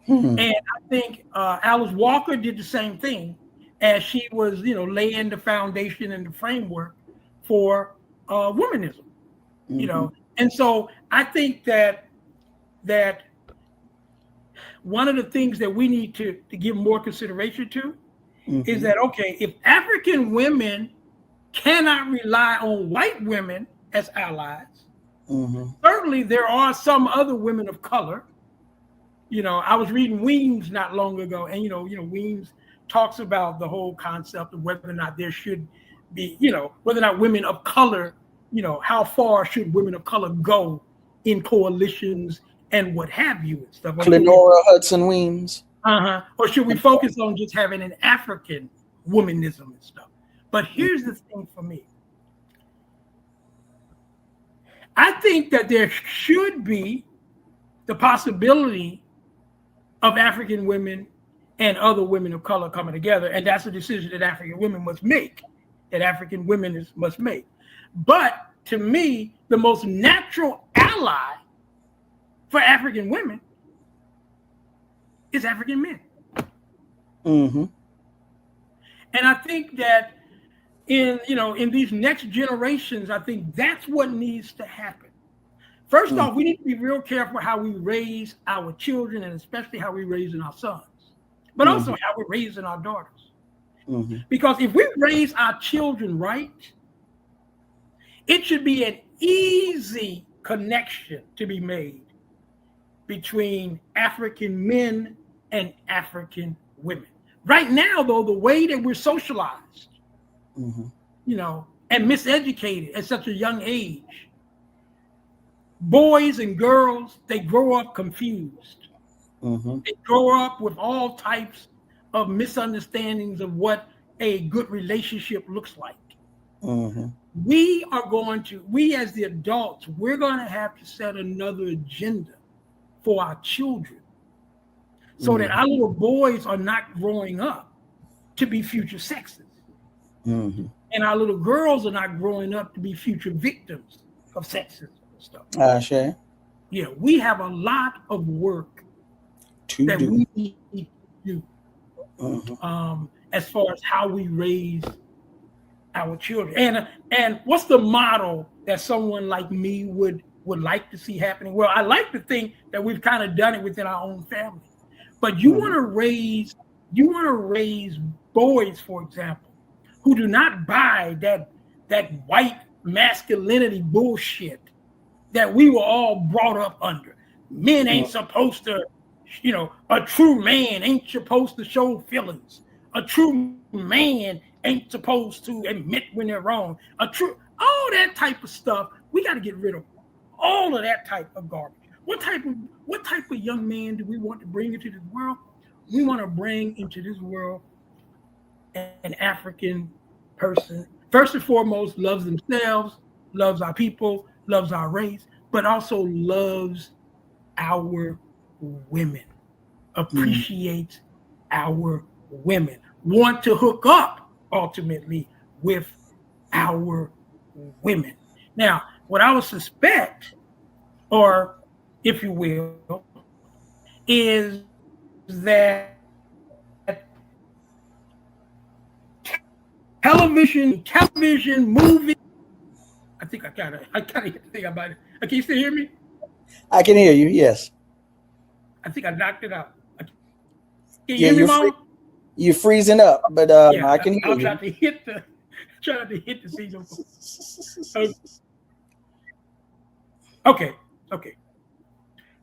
And I think Alice Walker did the same thing as she was, laying the foundation and the framework for womanism, And so I think that one of the things that we need to give more consideration to is that, okay, if African women cannot rely on white women as allies, certainly there are some other women of color. I was reading Weems not long ago, and Weems talks about the whole concept of whether or not there should be, whether or not women of color, how far should women of color go in coalitions and what have you and stuff. Clenora Hudson Weems. Or should we focus on just having an African womanism and stuff? But here's the thing for me. I think that there should be the possibility of African women and other women of color coming together, and that's a decision that African women must make, must make. But to me, the most natural ally for African women is African men. And I think that in these next generations, I think that's what needs to happen. First off, we need to be real careful how we raise our children, and especially how we're raising our sons, but also how we're raising our daughters. Because if we raise our children right, it should be an easy connection to be made between African men and African women. Right now, though, the way that we're socialized, and miseducated at such a young age, boys and girls, they grow up confused. They grow up with all types of misunderstandings of what a good relationship looks like. We as the adults, we're going to have to set another agenda for our children so that our little boys are not growing up to be future sexes. And our little girls are not growing up to be future victims of sexism and stuff. Sure. Yeah, we have a lot of work that we need to do as far as how we raise our children. And what's the model that someone like me would like to see happening? Well, I like to think that we've kind of done it within our own family. But you want to raise boys, for example, who do not buy that white masculinity bullshit that we were all brought up under. Men ain't supposed to, a true man ain't supposed to show feelings. A true man ain't supposed to admit when they're wrong. All that type of stuff, we got to get rid of all of that type of garbage. What type of young man do we want to bring into this world? We want to bring into this world an African person, first and foremost, loves themselves, loves our people, loves our race, but also loves our women, appreciates our women, want to hook up ultimately with our women. Now, what I would suspect, or if you will, is that television, movie. I think I gotta think about it. Can you still hear me? I can hear you. Yes. I think I knocked it out. Can you hear me, Mama? You're freezing up, but I can hear you. I'm trying to hit the signal. Okay.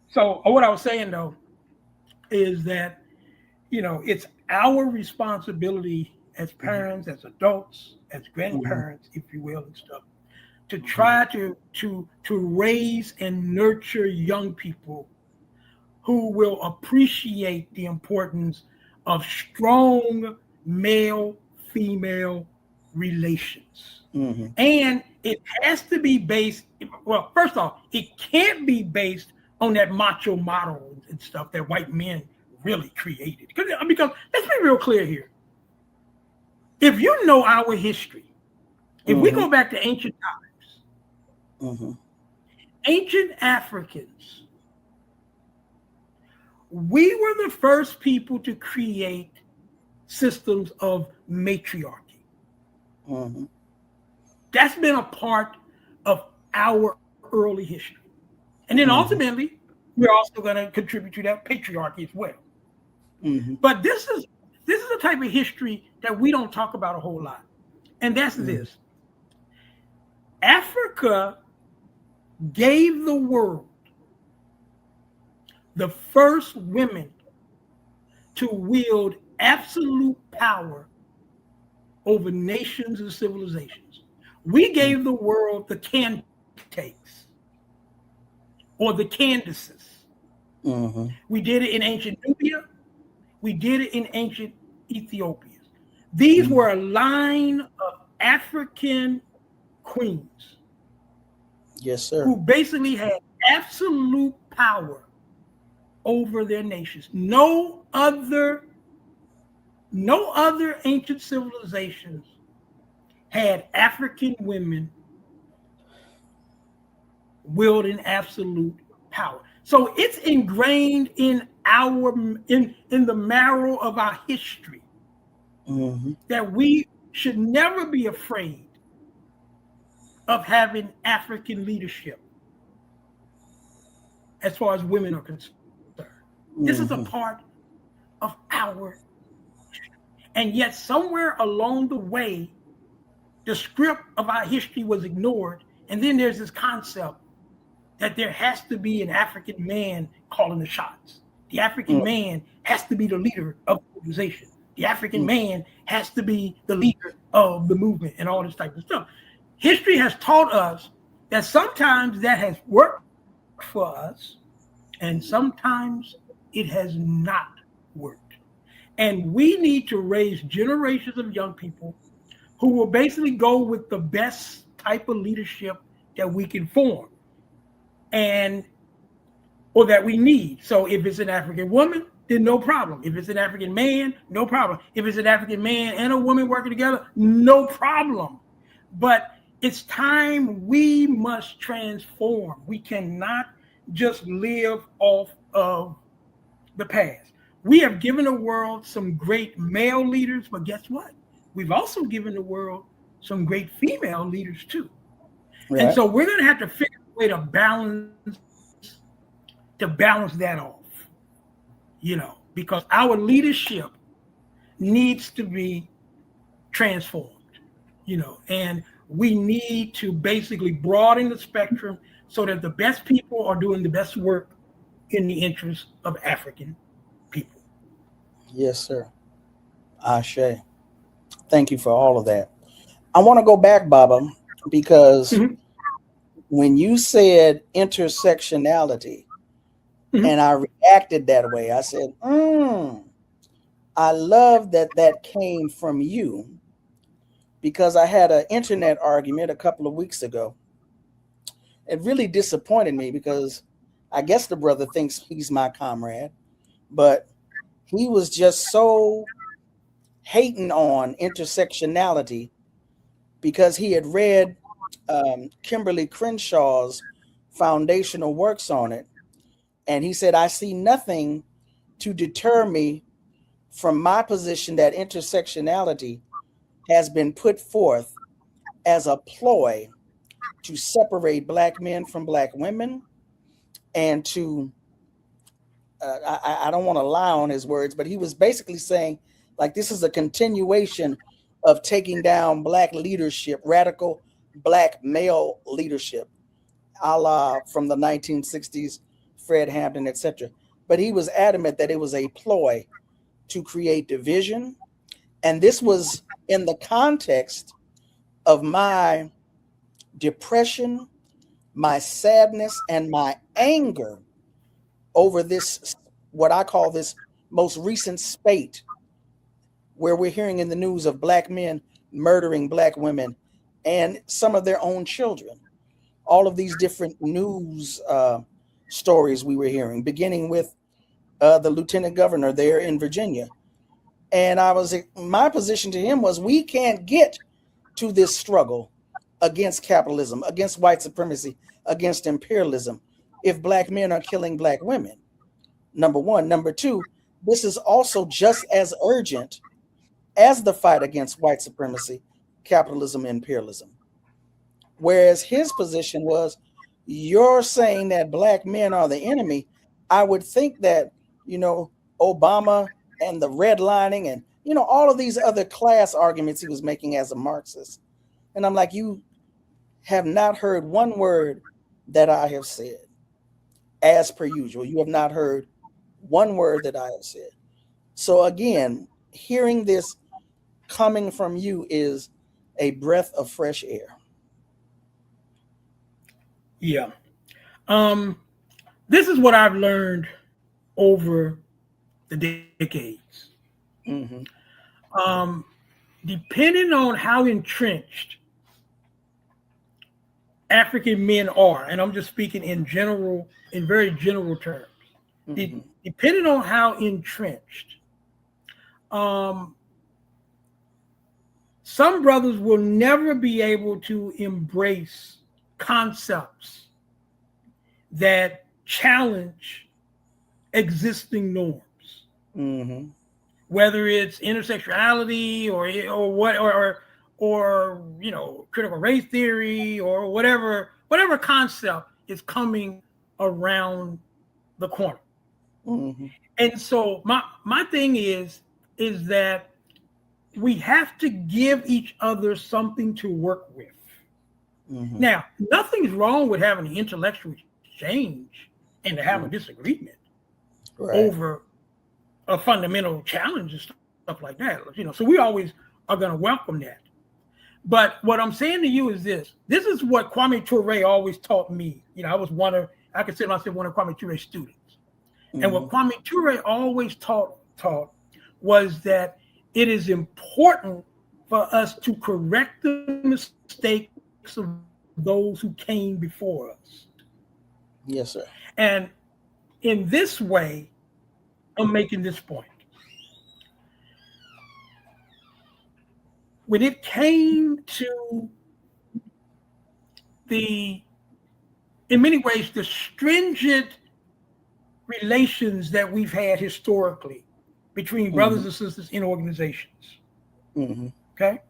So what I was saying though is that it's our responsibility as parents, as adults, as grandparents, if you will, and stuff, to try to raise and nurture young people who will appreciate the importance of strong male-female relations. And it has to be based, well, first off, it can't be based on that macho model and stuff that white men really created. Because let's be real clear here. If you know our history, if we go back to ancient times, ancient Africans, we were the first people to create systems of matriarchy. That's been a part of our early history. And then ultimately, we're also going to contribute to that patriarchy as well. But this is a type of history that we don't talk about a whole lot. And that's this. Africa gave the world the first women to wield absolute power over nations and civilizations. We gave the world the Cantakes or the Candaces. We did it in ancient Nubia. We did it in ancient Ethiopia. These were a line of African queens. Yes, sir. Who basically had absolute power over their nations. No other ancient civilizations had African women wielding absolute power. So it's ingrained in the marrow of our history that we should never be afraid of having African leadership as far as women are concerned. This is a part of our history. And yet somewhere along the way, the script of our history was ignored. And then there's this concept that there has to be an African man calling the shots. The African man has to be the leader of the organization. The African man has to be the leader of the movement and all this type of stuff. History has taught us that sometimes that has worked for us and sometimes it has not worked. And we need to raise generations of young people who will basically go with the best type of leadership that we can form or that we need. So if it's an African woman, then no problem. If it's an African man, no problem. If it's an African man and a woman working together, no problem. But it's time we must transform. We cannot just live off of the past. We have given the world some great male leaders, but guess what? We've also given the world some great female leaders too. Right. And so we're going to have to figure a way to balance that off, because our leadership needs to be transformed, and we need to basically broaden the spectrum so that the best people are doing the best work in the interest of African people. Yes, sir. Ashe. Thank you for all of that. I want to go back, Baba, because Mhm. when you said intersectionality, Mhm. and I reacted that way, I said, I love that that came from you, because I had an internet argument a couple of weeks ago. It really disappointed me because I guess the brother thinks he's my comrade, but he was just so hating on intersectionality because he had read Kimberly Crenshaw's foundational works on it. And he said, I see nothing to deter me from my position that intersectionality has been put forth as a ploy to separate Black men from Black women and to, I don't want to lie on his words, but he was basically saying, like, this is a continuation of taking down Black leadership, radical Black male leadership, a la from the 1960s, Fred Hampton, etc. But he was adamant that it was a ploy to create division. And this was in the context of my depression, my sadness, and my anger over this, what I call this most recent spate, where we're hearing in the news of Black men murdering Black women and some of their own children. All of these different news stories we were hearing, beginning with the lieutenant governor there in Virginia. And my position to him was, we can't get to this struggle against capitalism, against white supremacy, against imperialism, if Black men are killing Black women. Number one. Number two, this is also just as urgent as the fight against white supremacy, capitalism, imperialism. Whereas his position was, you're saying that Black men are the enemy. I would think that, Obama and the redlining and, all of these other class arguments he was making as a Marxist. And I'm like, you have not heard one word that I have said. As per usual, you have not heard one word that I have said. So again, hearing this coming from you is a breath of fresh air. Yeah. This is what I've learned over the decades. Mm-hmm. Depending on how entrenched African men are, and I'm just speaking in general, in very general terms, Mm-hmm. depending on how entrenched, some brothers will never be able to embrace concepts that challenge existing norms. Mm-hmm. Whether it's intersectionality or critical race theory or whatever concept is coming around the corner. Mm-hmm. And so my thing is that we have to give each other something to work with. Mm-hmm. Now, nothing's wrong with having an intellectual exchange and to have a disagreement over a fundamental challenge and stuff like that. So we always are going to welcome that. But what I'm saying to you is this. This is what Kwame Ture always taught me. I consider myself one of Kwame Ture's students. Mm-hmm. And what Kwame Ture always taught was that it is important for us to correct the mistakes of those who came before us. Yes, sir. And in this way, I'm making this point. When it came to in many ways, the stringent relations that we've had historically between brothers and sisters in organizations. Mm-hmm. Okay?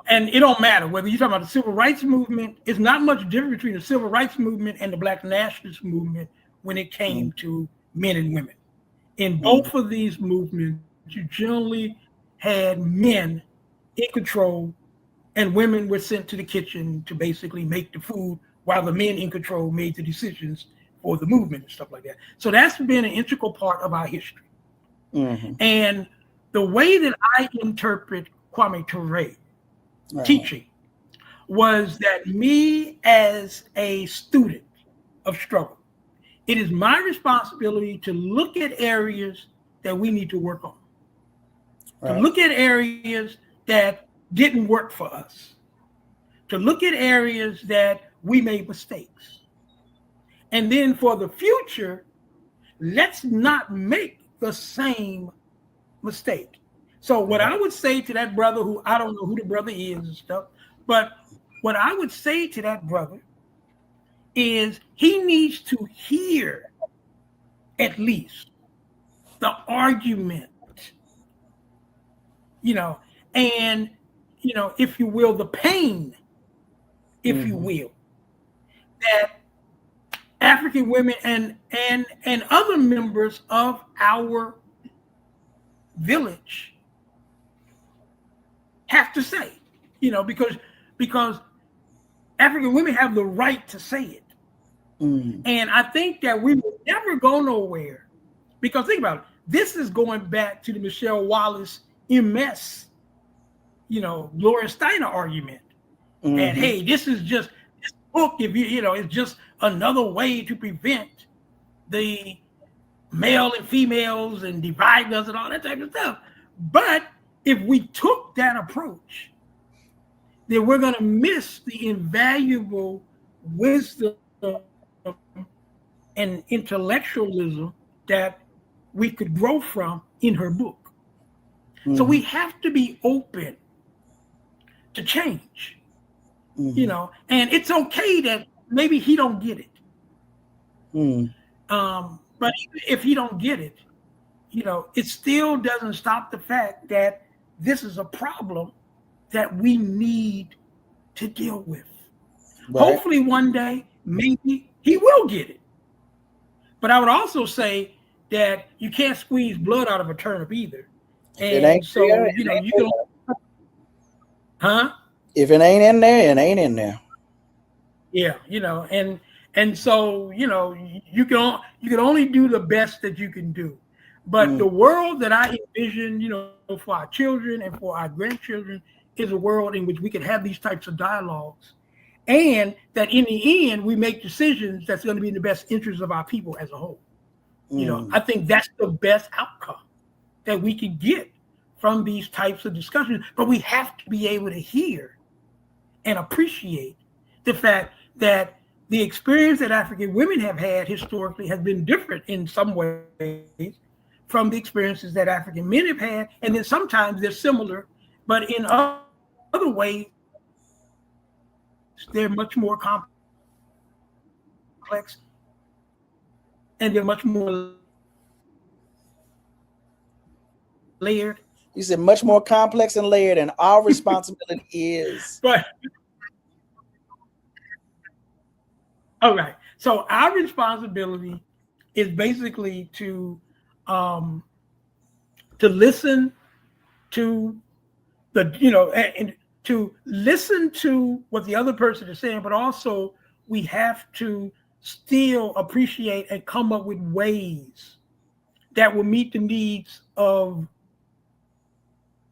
And it don't matter whether you're talking about the civil rights movement. It's not much different between the civil rights movement and the Black nationalist movement when it came to men and women. In both of these movements, you generally had men in control and women were sent to the kitchen to basically make the food while the men in control made the decisions for the movement and stuff like that. So that's been an integral part of our history. Mm-hmm. And the way that I interpret Kwame Ture teaching was that me as a student of struggle, it is my responsibility to look at areas that we need to work on, to look at areas that didn't work for us, to look at areas that we made mistakes. And then for the future, let's not make the same mistake. So what I would say to that brother, who I don't know who the brother is and stuff, but what I would say to that brother is he needs to hear at least the argument, and, if you will, the pain, if you will, that African women and other members of our village have to say, because African women have the right to say it. And I think that we will never go nowhere, because think about it, this is going back to the Michelle Wallace MS, Gloria Steiner argument. And hey, this book, it's just another way to prevent the male and females and divide us and all that type of stuff. But if we took that approach, then we're going to miss the invaluable wisdom and intellectualism that we could grow from in her book. So we have to be open to change, and it's okay that maybe he don't get it. But if he don't get it, it still doesn't stop the fact that this is a problem that we need to deal with. Hopefully one day, maybe he will get it. But I would also say that you can't squeeze blood out of a turnip either. And so, you can, if it ain't in there, it ain't in there. Yeah, and so, you can only do the best that you can do. But the world that I envision, for our children and for our grandchildren is a world in which we can have these types of dialogues, and that in the end we make decisions that's going to be in the best interest of our people as a whole. I think that's the best outcome that we can get from these types of discussions. But we have to be able to hear and appreciate the fact that the experience that African women have had historically has been different in some ways from the experiences that African men have had. And then sometimes they're similar, but in other ways, they're much more complex and they're much more layered. You said much more complex and layered, and our responsibility is. Right. All right. So our responsibility is basically to listen to and to listen to what the other person is saying, but also we have to still appreciate and come up with ways that will meet the needs of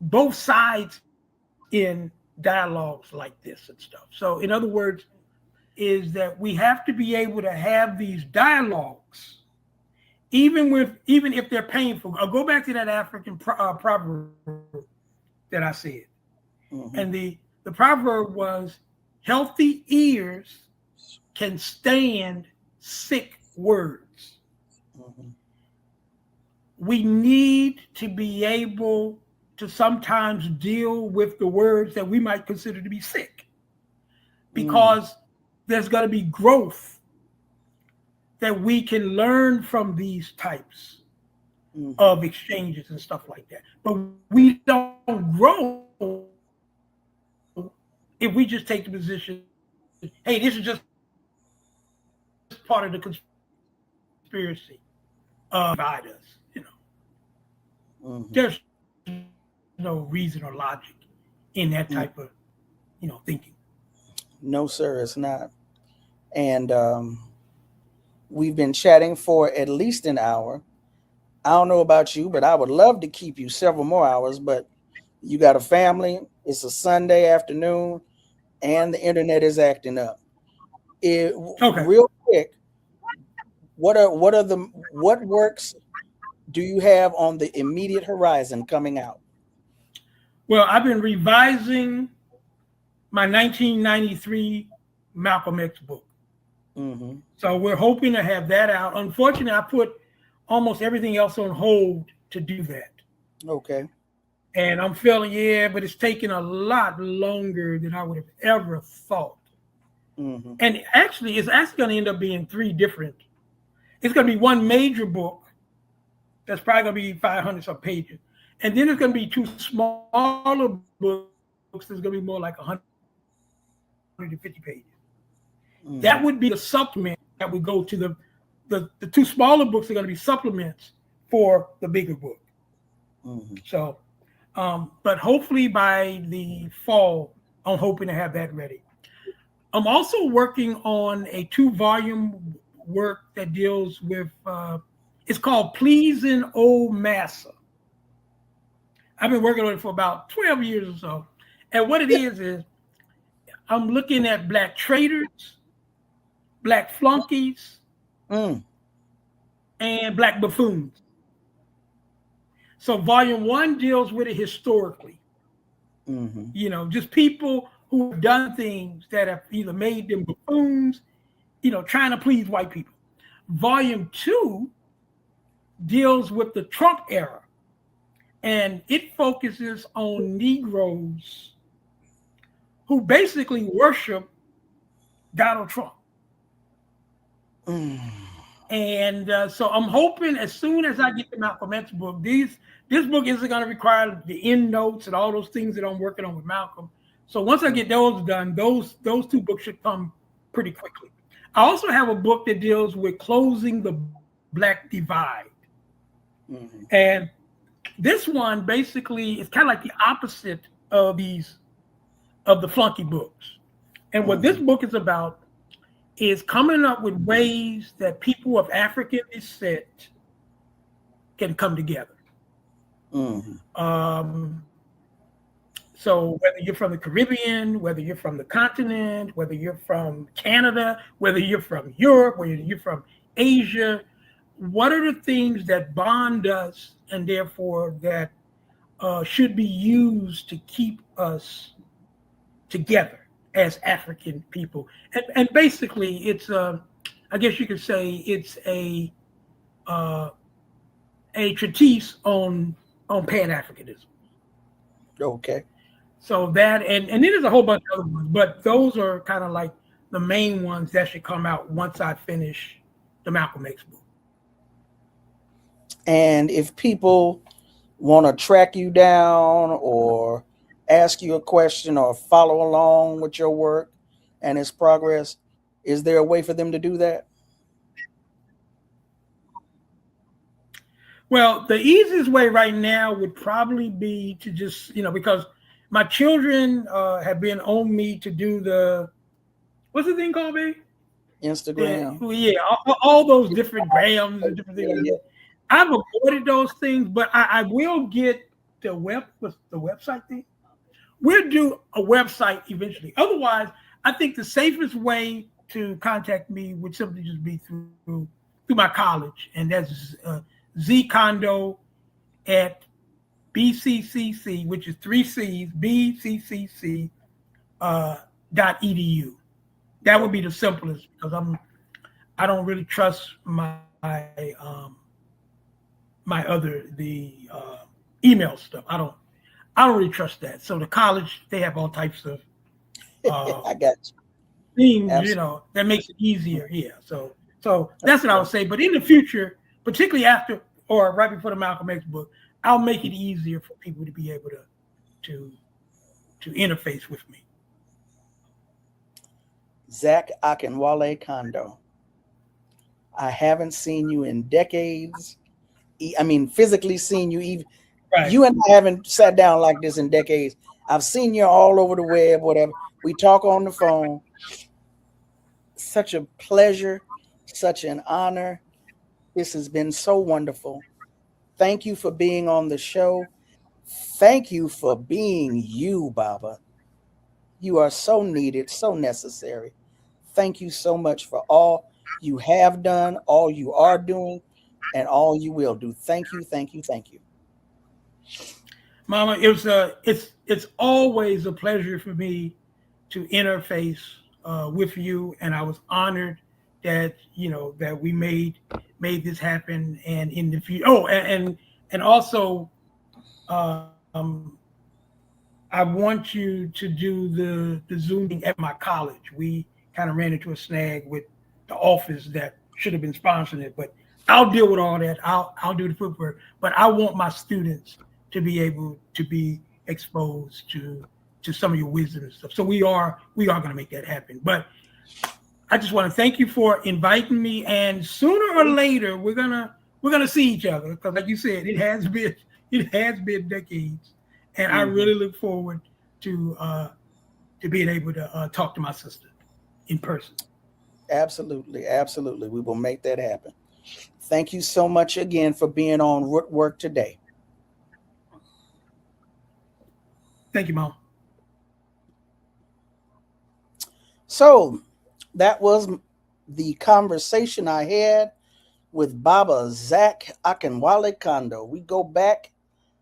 both sides in dialogues like this and stuff. So in other words, is that we have to be able to have these dialogues, even if they're painful. I'll go back to that African proverb that I said. And the proverb was, healthy ears can stand sick words. We need to be able to sometimes deal with the words that we might consider to be sick, because there's going to be growth that we can learn from these types of exchanges and stuff like that. But we don't grow if we just take the position, hey, this is just part of the conspiracy divide us. There's no reason or logic in that type of thinking. No, sir, it's not. And We've been chatting for at least an hour. I don't know about you, but I would love to keep you several more hours, but you got a family, it's a Sunday afternoon, and the internet is acting up. Okay. Real quick, what works do you have on the immediate horizon coming out? Well, I've been revising my 1993 Malcolm X book. Mm-hmm. So we're hoping to have that out. Unfortunately, I put almost everything else on hold to do that. Okay. And I'm feeling, but it's taking a lot longer than I would have ever thought. Mm-hmm. And actually, it's actually going to end up being three different. It's going to be one major book that's probably going to be 500 some pages. And then it's going to be two smaller books that's going to be more like 150 pages. Mm-hmm. That would be the supplement that would go to the two smaller books are going to be supplements for the bigger book. Mm-hmm. So, but hopefully by the fall, I'm hoping to have that ready. I'm also working on a 2-volume work that deals with, it's called Pleasing Old Massa. I've been working on it for about 12 years or so. And what it is I'm looking at Black traitors, Black flunkies, and Black buffoons. So volume 1 deals with it historically. Mm-hmm. Just people who have done things that have either made them buffoons, trying to please white people. Volume 2 deals with the Trump era, and it focuses on Negroes who basically worship Donald Trump. And so I'm hoping as soon as I get the Malcolm X book, this book isn't going to require the end notes and all those things that I'm working on with Malcolm. So once I get those done, those 2 books should come pretty quickly. I also have a book that deals with closing the Black divide. Mm-hmm. And this one basically is kind of like the opposite of the flunky books. And what this book is about is coming up with ways that people of African descent can come together. Mm-hmm. So whether you're from the Caribbean, whether you're from the continent, whether you're from Canada, whether you're from Europe, whether you're from Asia, what are the things that bond us and therefore that should be used to keep us together as African people? And basically it's I guess you could say it's a treatise on Pan-Africanism. Okay. So that and then there's a whole bunch of other ones, but those are kind of like the main ones that should come out once I finish the Malcolm X book. And if people want to track you down or ask you a question or follow along with your work and its progress, is there a way for them to do that? Well, the easiest way right now would probably be to just, because my children have been on me to do what's the thing called, babe? Instagram. Yeah, all those different grams and different things. Yeah. I've avoided those things, but I will get the website thing. We'll do a website eventually. Otherwise, I think the safest way to contact me would simply just be through my college, and that's Zak Kondo at BCCC, which is 3 C's, BCCC .edu. That would be the simplest because I don't really trust my email stuff. I don't really trust that. So the college, they have all types of I got you. Things, absolutely. That makes it easier. Yeah. So that's what I would say. But in the future, particularly after or right before the Malcolm X book, I'll make it easier for people to be able to interface with me. Zak Kondo. I haven't seen you in decades. I mean, physically seen you even. Right. You and I haven't sat down like this in decades. I've seen you all over the web, whatever. We talk on the phone. Such a pleasure, Such an honor. This has been so wonderful. Thank you for being on the show. Thank you for being you, Baba. You are so needed, so necessary. Thank you so much for all you have done, all you are doing, and all you will do. Thank you, thank you, thank you. Mama, it's always a pleasure for me to interface with you, and I was honored that that we made this happen, and in the future. Oh, and also, um, I want you to do the Zoom meeting at my college. We kind of ran into a snag with the office that should have been sponsoring it, but I'll deal with all that. I'll do the footwork, but I want my students to be able to be exposed to some of your wisdom and stuff. So we are going to make that happen. But I just want to thank you for inviting me. And sooner or later, we're gonna see each other because, like you said, it has been decades, and I Mhm. really look forward to uh, to being able to talk to my sister in person. Absolutely, absolutely. We will make that happen. Thank you so much again for being on Root Work today. Thank you, Mom. So that was the conversation I had with Baba Zak Kondo. We go back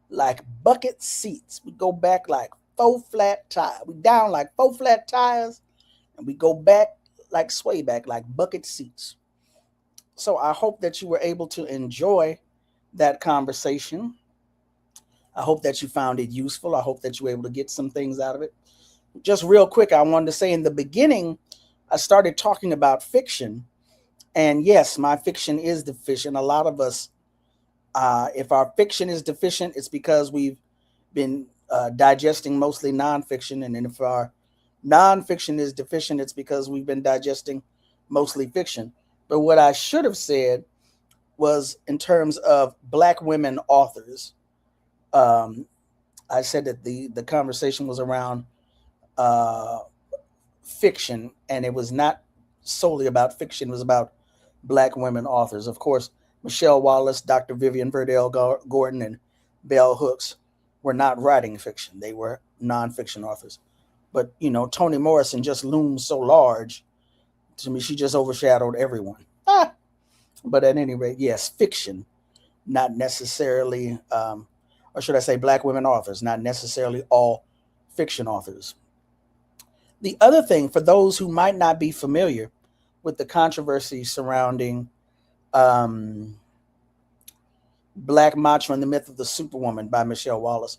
like bucket seats. We go back like four flat tires. We down like four flat tires, and we go back like sway back like bucket seats. So I hope that you were able to enjoy that conversation. I hope that you found it useful. I hope that you were able to get some things out of it. Just real quick, I wanted to say in the beginning, I started talking about fiction. And yes, my fiction is deficient. A lot of us, if our fiction is deficient, it's because we've been digesting mostly nonfiction. And then if our nonfiction is deficient, it's because we've been digesting mostly fiction. But what I should have said was in terms of Black women authors. Um, I said that the conversation was around uh, fiction, and it was not solely about fiction. It was about Black women authors. Of course, Michelle Wallace, Dr. Vivian Verdell Gordon, and Bell Hooks were not writing fiction. They were nonfiction authors. But, Toni Morrison just looms so large. To me, she just overshadowed everyone. But at any rate, yes, fiction, not necessarily, or should I say, Black women authors, not necessarily all fiction authors. The other thing, for those who might not be familiar with the controversy surrounding um, Black Mantra and the Myth of the Superwoman by Michelle Wallace,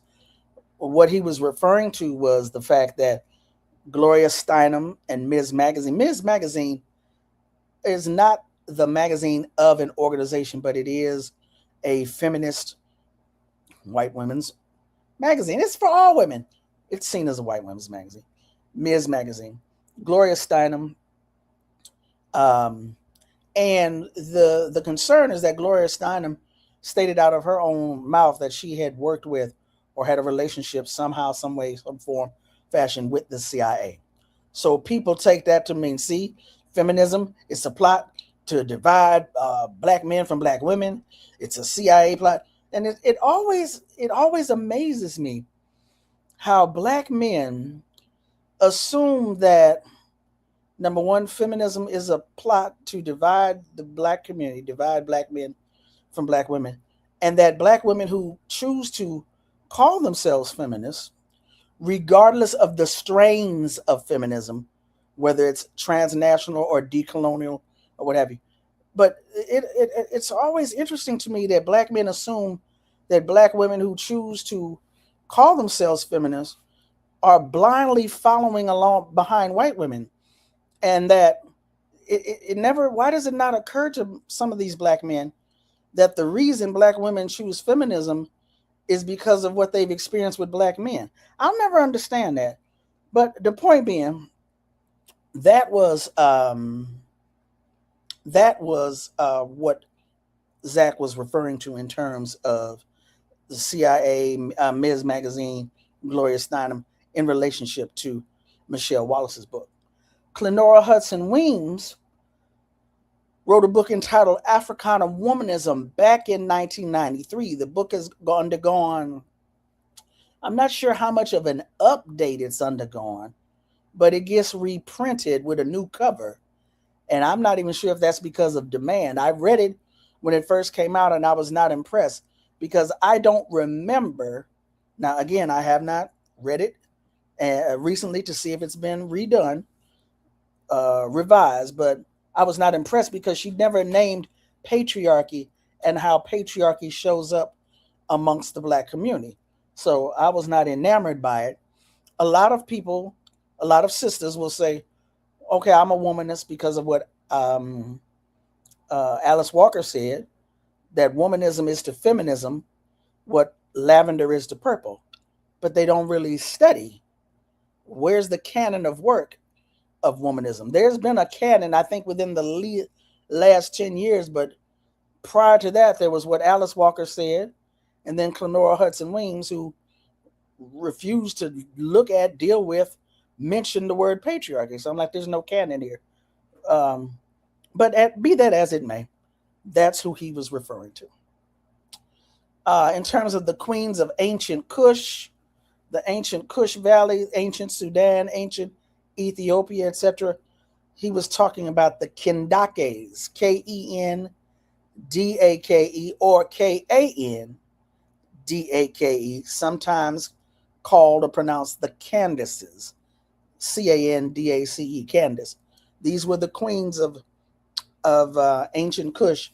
what he was referring to was the fact that Gloria Steinem and Ms. Magazine is not the magazine of an organization, but it is a feminist white women's magazine. It's for all women. It's seen as a white women's magazine. Ms. Magazine. Gloria Steinem. Um, and the concern is that Gloria Steinem stated out of her own mouth that she had worked with or had a relationship somehow, some way, some form, fashion with the CIA. So people take that to mean, see, feminism is a plot to divide Black men from Black women. It's a CIA plot, and it always amazes me how Black men assume that, number one, feminism is a plot to divide the Black community, divide Black men from Black women, and that Black women who choose to call themselves feminists, regardless of the strains of feminism, whether it's transnational or decolonial or what have you. But it's always interesting to me that Black men assume that Black women who choose to call themselves feminists are blindly following along behind white women, and that it never, why does it not occur to some of these Black men that the reason Black women choose feminism is because of what they've experienced with Black men? I'll never understand that. But the point being, that was what Zach was referring to in terms of the CIA, Ms. Magazine, Gloria Steinem, in relationship to Michelle Wallace's book. Clenora Hudson Weems wrote a book entitled Africana Womanism back in 1993. The book has undergone, I'm not sure how much of an update it's undergone, but it gets reprinted with a new cover. And I'm not even sure if that's because of demand. I read it when it first came out and I was not impressed because I don't remember. Now, again, I have not read it recently to see if it's been redone, revised, but I was not impressed because she never named patriarchy and how patriarchy shows up amongst the black community. So I was not enamored by it. A lot of people, a lot of sisters will say, okay, I'm a womanist because of what Alice Walker said, that womanism is to feminism what lavender is to purple. But they don't really study. Where's the canon of work of womanism? There's been a canon, I think, within the last 10 years, but prior to that, there was what Alice Walker said, and then Clenora Hudson Weems, who refused to look at, deal with, mention the word patriarchy. So I'm like, there's no canon here. But be that as it may, that's who he was referring to. In terms of the queens of ancient Kush, the ancient Kush Valley, ancient Sudan, ancient Ethiopia, etc., he was talking about the Kendakes, Kendake, or Kandake, sometimes called or pronounced the Candaces, Candace, Candace. These were the queens of ancient Kush,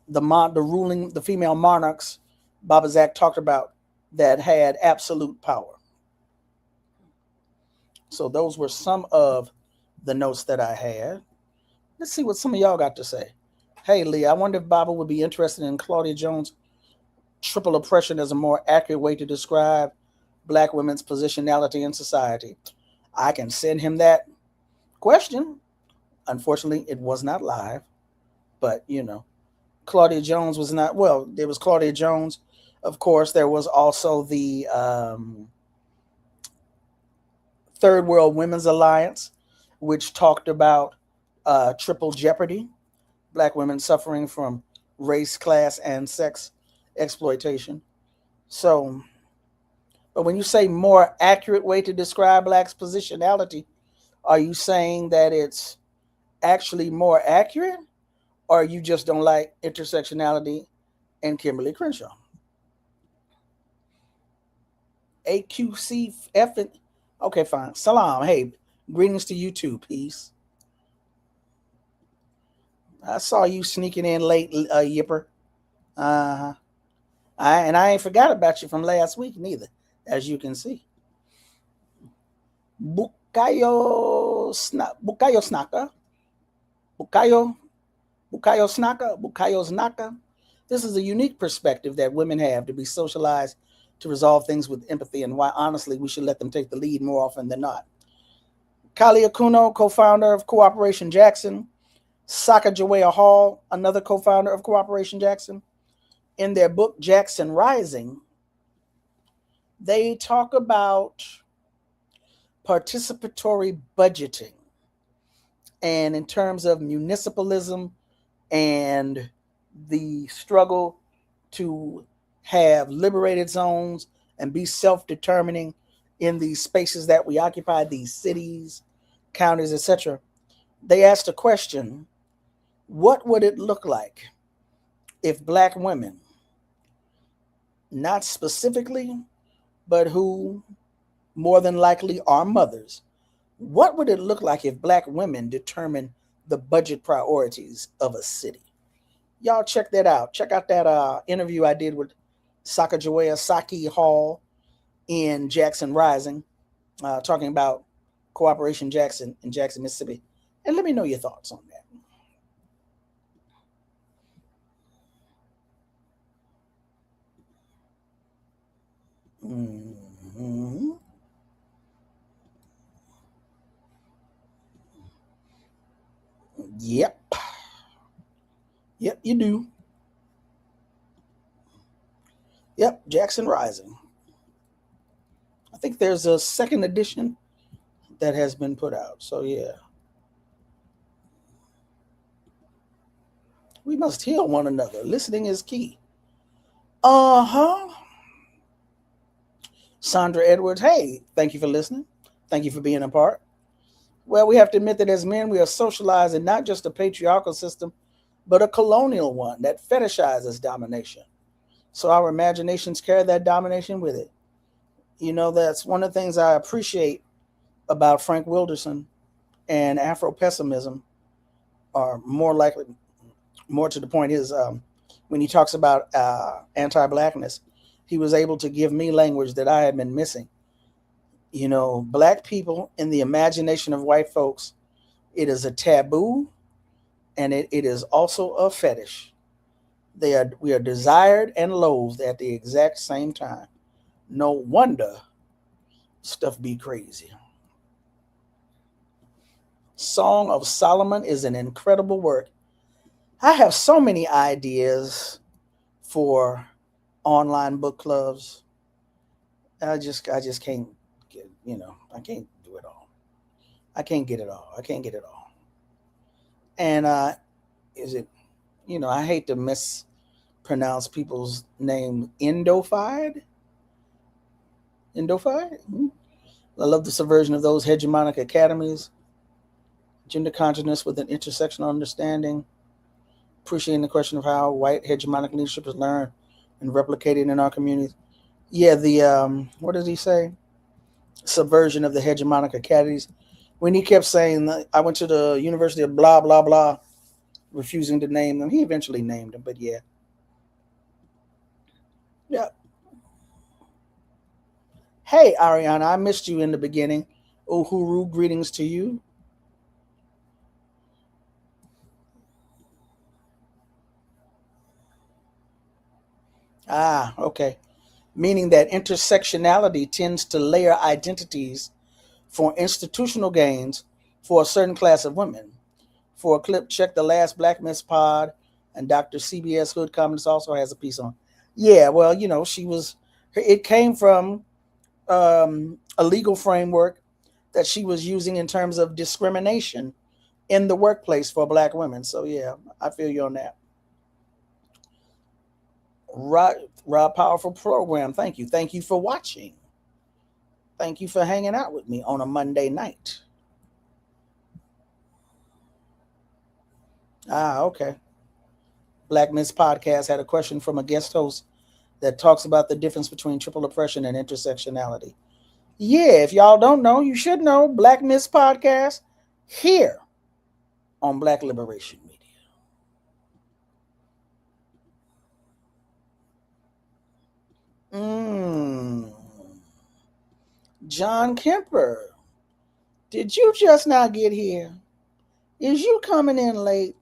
the female monarchs Baba Zak talked about that had absolute power. So those were some of the notes that I had. Let's see what some of y'all got to say. Hey, Lee, I wonder if Baba would be interested in Claudia Jones' triple oppression as a more accurate way to describe black women's positionality in society. I can send him that question. Unfortunately, it was not live, but Claudia Jones was not, well, there was Claudia Jones. Of course, there was also the Third World Women's Alliance, which talked about triple jeopardy, black women suffering from race, class, and sex exploitation. So, but when you say more accurate way to describe black's positionality, are you saying that it's actually more accurate, or you just don't like intersectionality and Kimberly Crenshaw? AQCF. Okay, fine. Salam. Hey, greetings to you too. Peace. I saw you sneaking in late, Yipper. Uh-huh. I ain't forgot about you from last week neither, as you can see. Bukayo Snaka. Bukayo Snaka. This is a unique perspective that women have to be socialized to resolve things with empathy, and why honestly we should let them take the lead more often than not. Kali Akuno, co-founder of Cooperation Jackson. Sacagawea Hall, another co-founder of Cooperation Jackson. In their book Jackson Rising, they talk about participatory budgeting, and in terms of municipalism and the struggle to have liberated zones and be self-determining in these spaces that we occupy, these cities, counties, etc. They asked a question: what would it look like if black women, not specifically, but who more than likely are mothers, what would it look like if black women determine the budget priorities of a city? Y'all check that out. Check out that interview I did with Sacagawea Saki Hall in Jackson Rising, talking about Cooperation Jackson in Jackson, Mississippi. And let me know your thoughts on that. Mm-hmm. Yep. Yep, you do. Yep, Jackson Rising. I think there's a second edition that has been put out. So yeah. We must heal one another. Listening is key. Uh-huh. Sandra Edwards, hey, thank you for listening. Thank you for being a part. Well, we have to admit that as men, we are socialized in not just a patriarchal system, but a colonial one that fetishizes domination. So our imaginations carry that domination with it. That's one of the things I appreciate about Frank Wilderson and Afro pessimism, or more to the point, is when he talks about anti-blackness, he was able to give me language that I had been missing. Black people in the imagination of white folks, it is a taboo, and it is also a fetish. We are desired and loathed at the exact same time. No wonder stuff be crazy. Song of Solomon is an incredible work. I have so many ideas for online book clubs. I just can't get, I can't do it all. I can't get it all. And is it, I hate to mispronounce people's name. Indofied. I love the subversion of those hegemonic academies. Gender consciousness with an intersectional understanding. Appreciating the question of how white hegemonic leadership is learned and replicated in our communities. Yeah, the what does he say? Subversion of the hegemonic academies. When he kept saying, I went to the University of blah, blah, blah, refusing to name them. He eventually named them, but yeah. Yeah. Hey, Ariana, I missed you in the beginning. Uhuru, greetings to you. Ah, okay. Meaning that intersectionality tends to layer identities for institutional gains for a certain class of women. For a clip, check the last Black Miss Pod, and Dr. CBS Hood Comments also has a piece on. Yeah, well, it came from a legal framework that she was using in terms of discrimination in the workplace for Black women. So yeah, I feel you on that. Rob, powerful program. Thank you. Thank you for watching. Thank you for hanging out with me on a Monday night. Ah, okay. Black Miss Podcast had a question from a guest host that talks about the difference between triple oppression and intersectionality. Yeah, if y'all don't know, you should know. Black Miss Podcast here on Black Liberation Media. John Kemper, did you just not get here? Is you coming in late?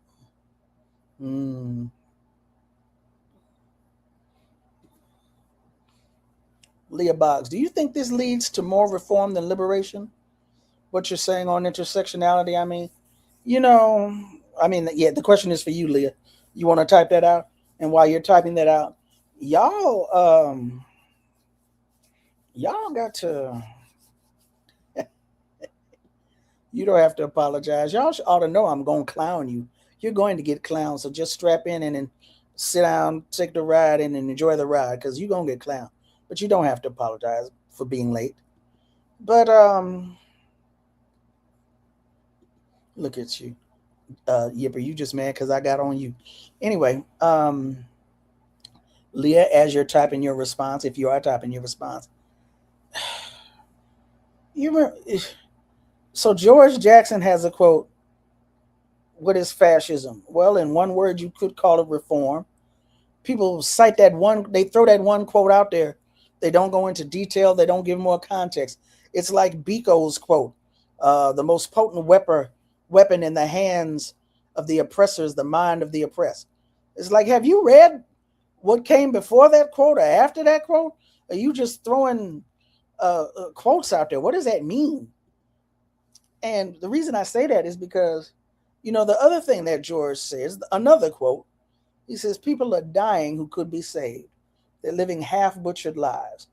Leah Boggs, do you think this leads to more reform than liberation? What you're saying on intersectionality, the question is for you, Leah. You want to type that out? And while you're typing that out, y'all got to, you don't have to apologize. Y'all ought to know I'm going to clown you. You're going to get clowned, so just strap in and then sit down, take the ride, and enjoy the ride, because you're going to get clowned. But you don't have to apologize for being late. But look at you. Yipper, you just mad because I got on you. Anyway, Leah, as you're typing your response, if you are typing your response, so George Jackson has a quote. What is fascism? Well, in one word, you could call it reform. People cite that one, they throw that one quote out there. They don't go into detail. They don't give more context. It's like Biko's quote, the most potent weapon in the hands of the oppressor is the mind of the oppressed. It's like, have you read what came before that quote or after that quote? Are you just throwing quotes out there? What does that mean? And the reason I say that is because, the other thing that George says, another quote, he says, people are dying who could be saved. They're living half-butchered lives.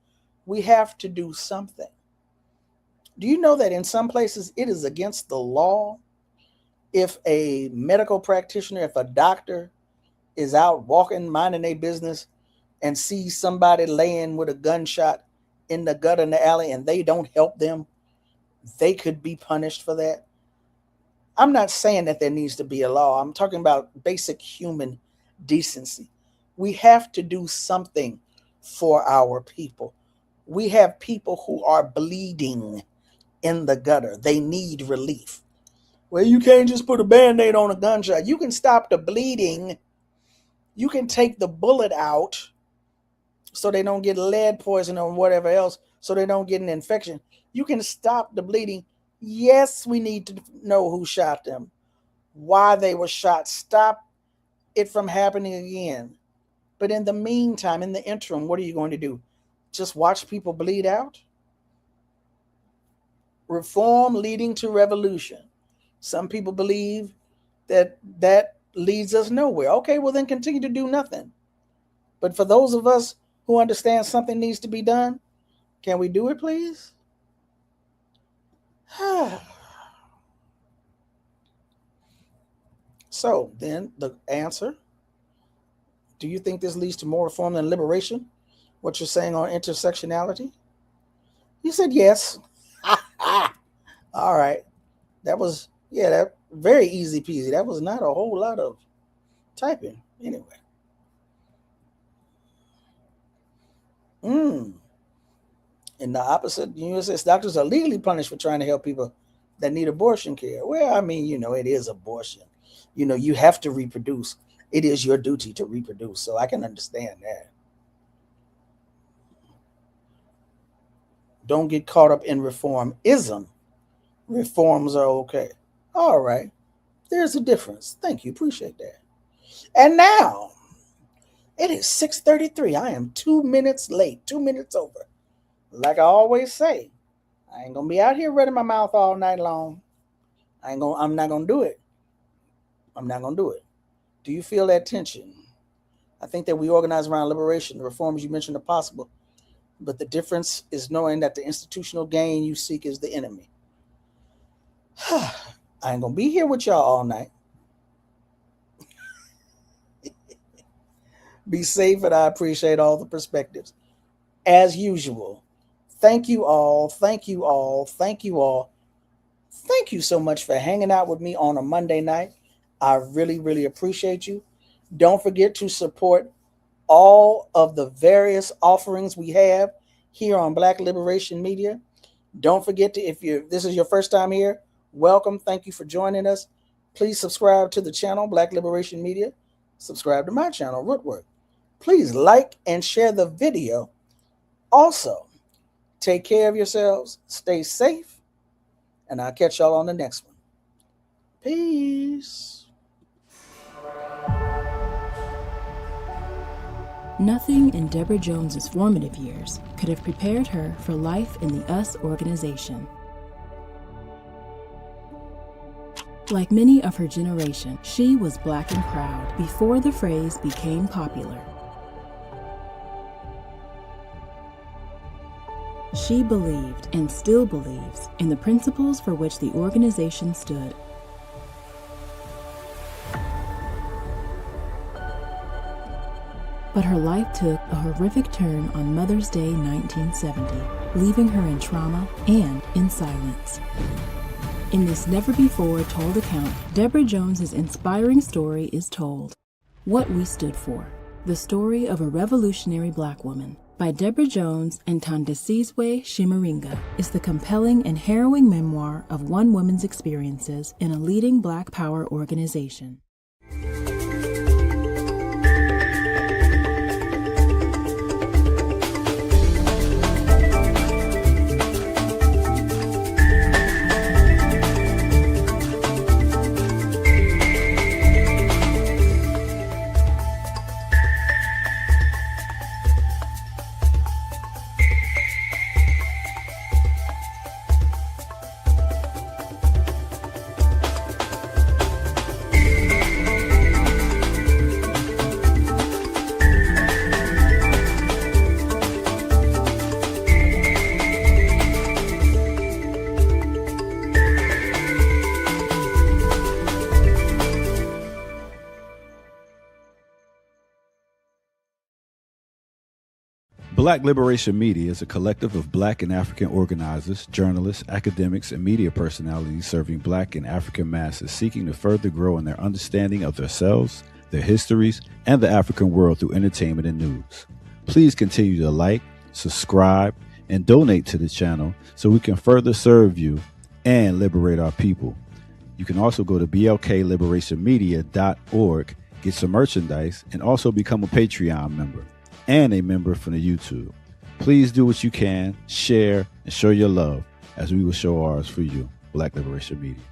We have to do something. Do you know that in some places it is against the law if a medical practitioner, if a doctor is out walking, minding their business, and sees somebody laying with a gunshot in the gutter in the alley and they don't help them, they could be punished for that. I'm not saying that there needs to be a law. I'm talking about basic human decency. We have to do something for our people. We have people who are bleeding in the gutter. They need relief. Well, you can't just put a Band-Aid on a gunshot. You can stop the bleeding. You can take the bullet out so they don't get lead poison or whatever else, so they don't get an infection. You can stop the bleeding. Yes, we need to know who shot them, why they were shot, stop it from happening again. But in the meantime, in the interim, what are you going to do? Just watch people bleed out? Reform leading to revolution. Some people believe that leads us nowhere. Okay, well then continue to do nothing. But for those of us who understand something needs to be done, can we do it, please? So then the answer, do you think this leads to more reform than liberation? What you're saying on intersectionality? You said yes. All right. That very easy peasy. That was not a whole lot of typing. Anyway. In the opposite, the United States doctors are legally punished for trying to help people that need abortion care. Well, I mean, it is abortion. You have to reproduce. It is your duty to reproduce. So I can understand that. Don't get caught up in reformism. Reforms are okay. All right. There's a difference. Thank you. Appreciate that. And now, it is 6:33. I am 2 minutes late, 2 minutes over. Like I always say, I ain't gonna be out here running my mouth all night long. I'm not gonna do it. I'm not gonna do it. Do you feel that tension? I think that we organize around liberation. The reforms you mentioned are possible, but the difference is knowing that the institutional gain you seek is the enemy. I ain't gonna be here with y'all all night. Be safe, and I appreciate all the perspectives. As usual, thank you all. Thank you all. Thank you all. Thank you so much for hanging out with me on a Monday night. I really, really appreciate you. Don't forget to support all of the various offerings we have here on Black Liberation Media. Don't forget to, if this is your first time here, welcome. Thank you for joining us. Please subscribe to the channel, Black Liberation Media. Subscribe to my channel, Rootwork. Please like and share the video. Also, take care of yourselves, stay safe, and I'll catch y'all on the next one. Peace. Nothing in Deborah Jones's formative years could have prepared her for life in the US organization. Like many of her generation, she was Black and proud before the phrase became popular. She believed, and still believes, in the principles for which the organization stood. But her life took a horrific turn on Mother's Day 1970, leaving her in trauma and in silence. In this never-before-told account, Deborah Jones's inspiring story is told. What We Stood For: The Story of a Revolutionary Black Woman, by Deborah Jones and Tandisizwe Shimaringa, is the compelling and harrowing memoir of one woman's experiences in a leading Black power organization. Black Liberation Media is a collective of Black and African organizers, journalists, academics, and media personalities serving Black and African masses seeking to further grow in their understanding of themselves, their histories, and the African world through entertainment and news. Please continue to like, subscribe, and donate to the channel so we can further serve you and liberate our people. You can also go to blkliberationmedia.org, get some merchandise, and also become a Patreon member and a member from the YouTube. Please do what you can, share, and show your love as we will show ours for you. Black Liberation Media.